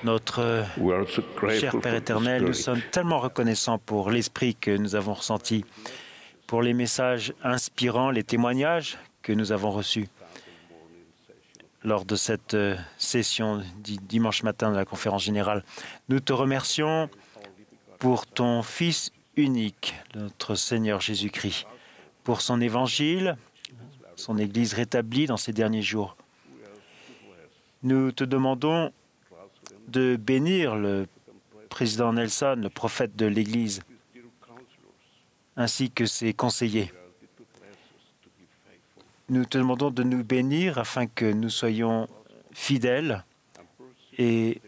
Notre cher Père éternel, nous sommes tellement reconnaissants pour l'esprit que nous avons ressenti, pour les messages inspirants, les témoignages que nous avons reçus lors de cette session du dimanche matin de la conférence générale. Nous te remercions pour ton Fils unique, notre Seigneur Jésus-Christ, pour son évangile, son Église rétablie dans ces derniers jours. Nous te demandons de bénir le président Nelson, le prophète de l'Église, ainsi que ses conseillers. Nous te demandons de nous bénir afin que nous soyons fidèles et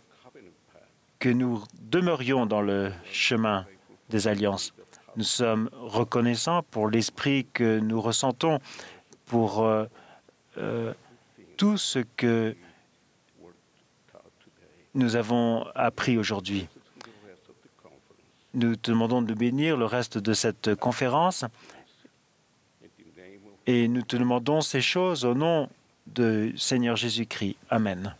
que nous demeurions dans le chemin des alliances. Nous sommes reconnaissants pour l'esprit que nous ressentons, pour tout ce que nous avons appris aujourd'hui. Nous te demandons de bénir le reste de cette conférence et nous te demandons ces choses au nom de Seigneur Jésus-Christ. Amen.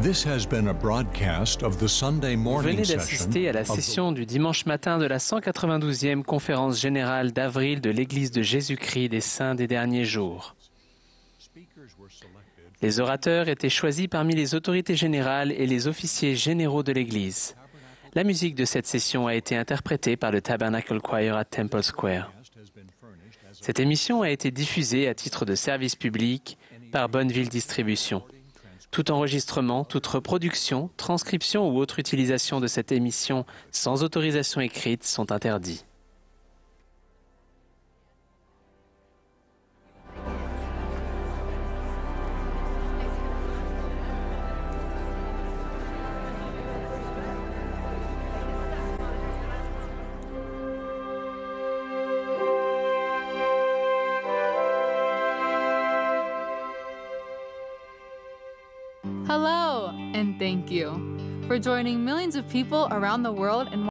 Vous venez d'assister à la session du dimanche matin de la 192e conférence générale d'avril de l'Église de Jésus-Christ des Saints des derniers jours. Les orateurs étaient choisis parmi les autorités générales et les officiers généraux de l'Église. La musique de cette session a été interprétée par le Tabernacle Choir à Temple Square. Cette émission a été diffusée à titre de service public par Bonneville Distribution. Tout enregistrement, toute reproduction, transcription ou autre utilisation de cette émission sans autorisation écrite sont interdits. Hello, and thank you for joining millions of people around the world in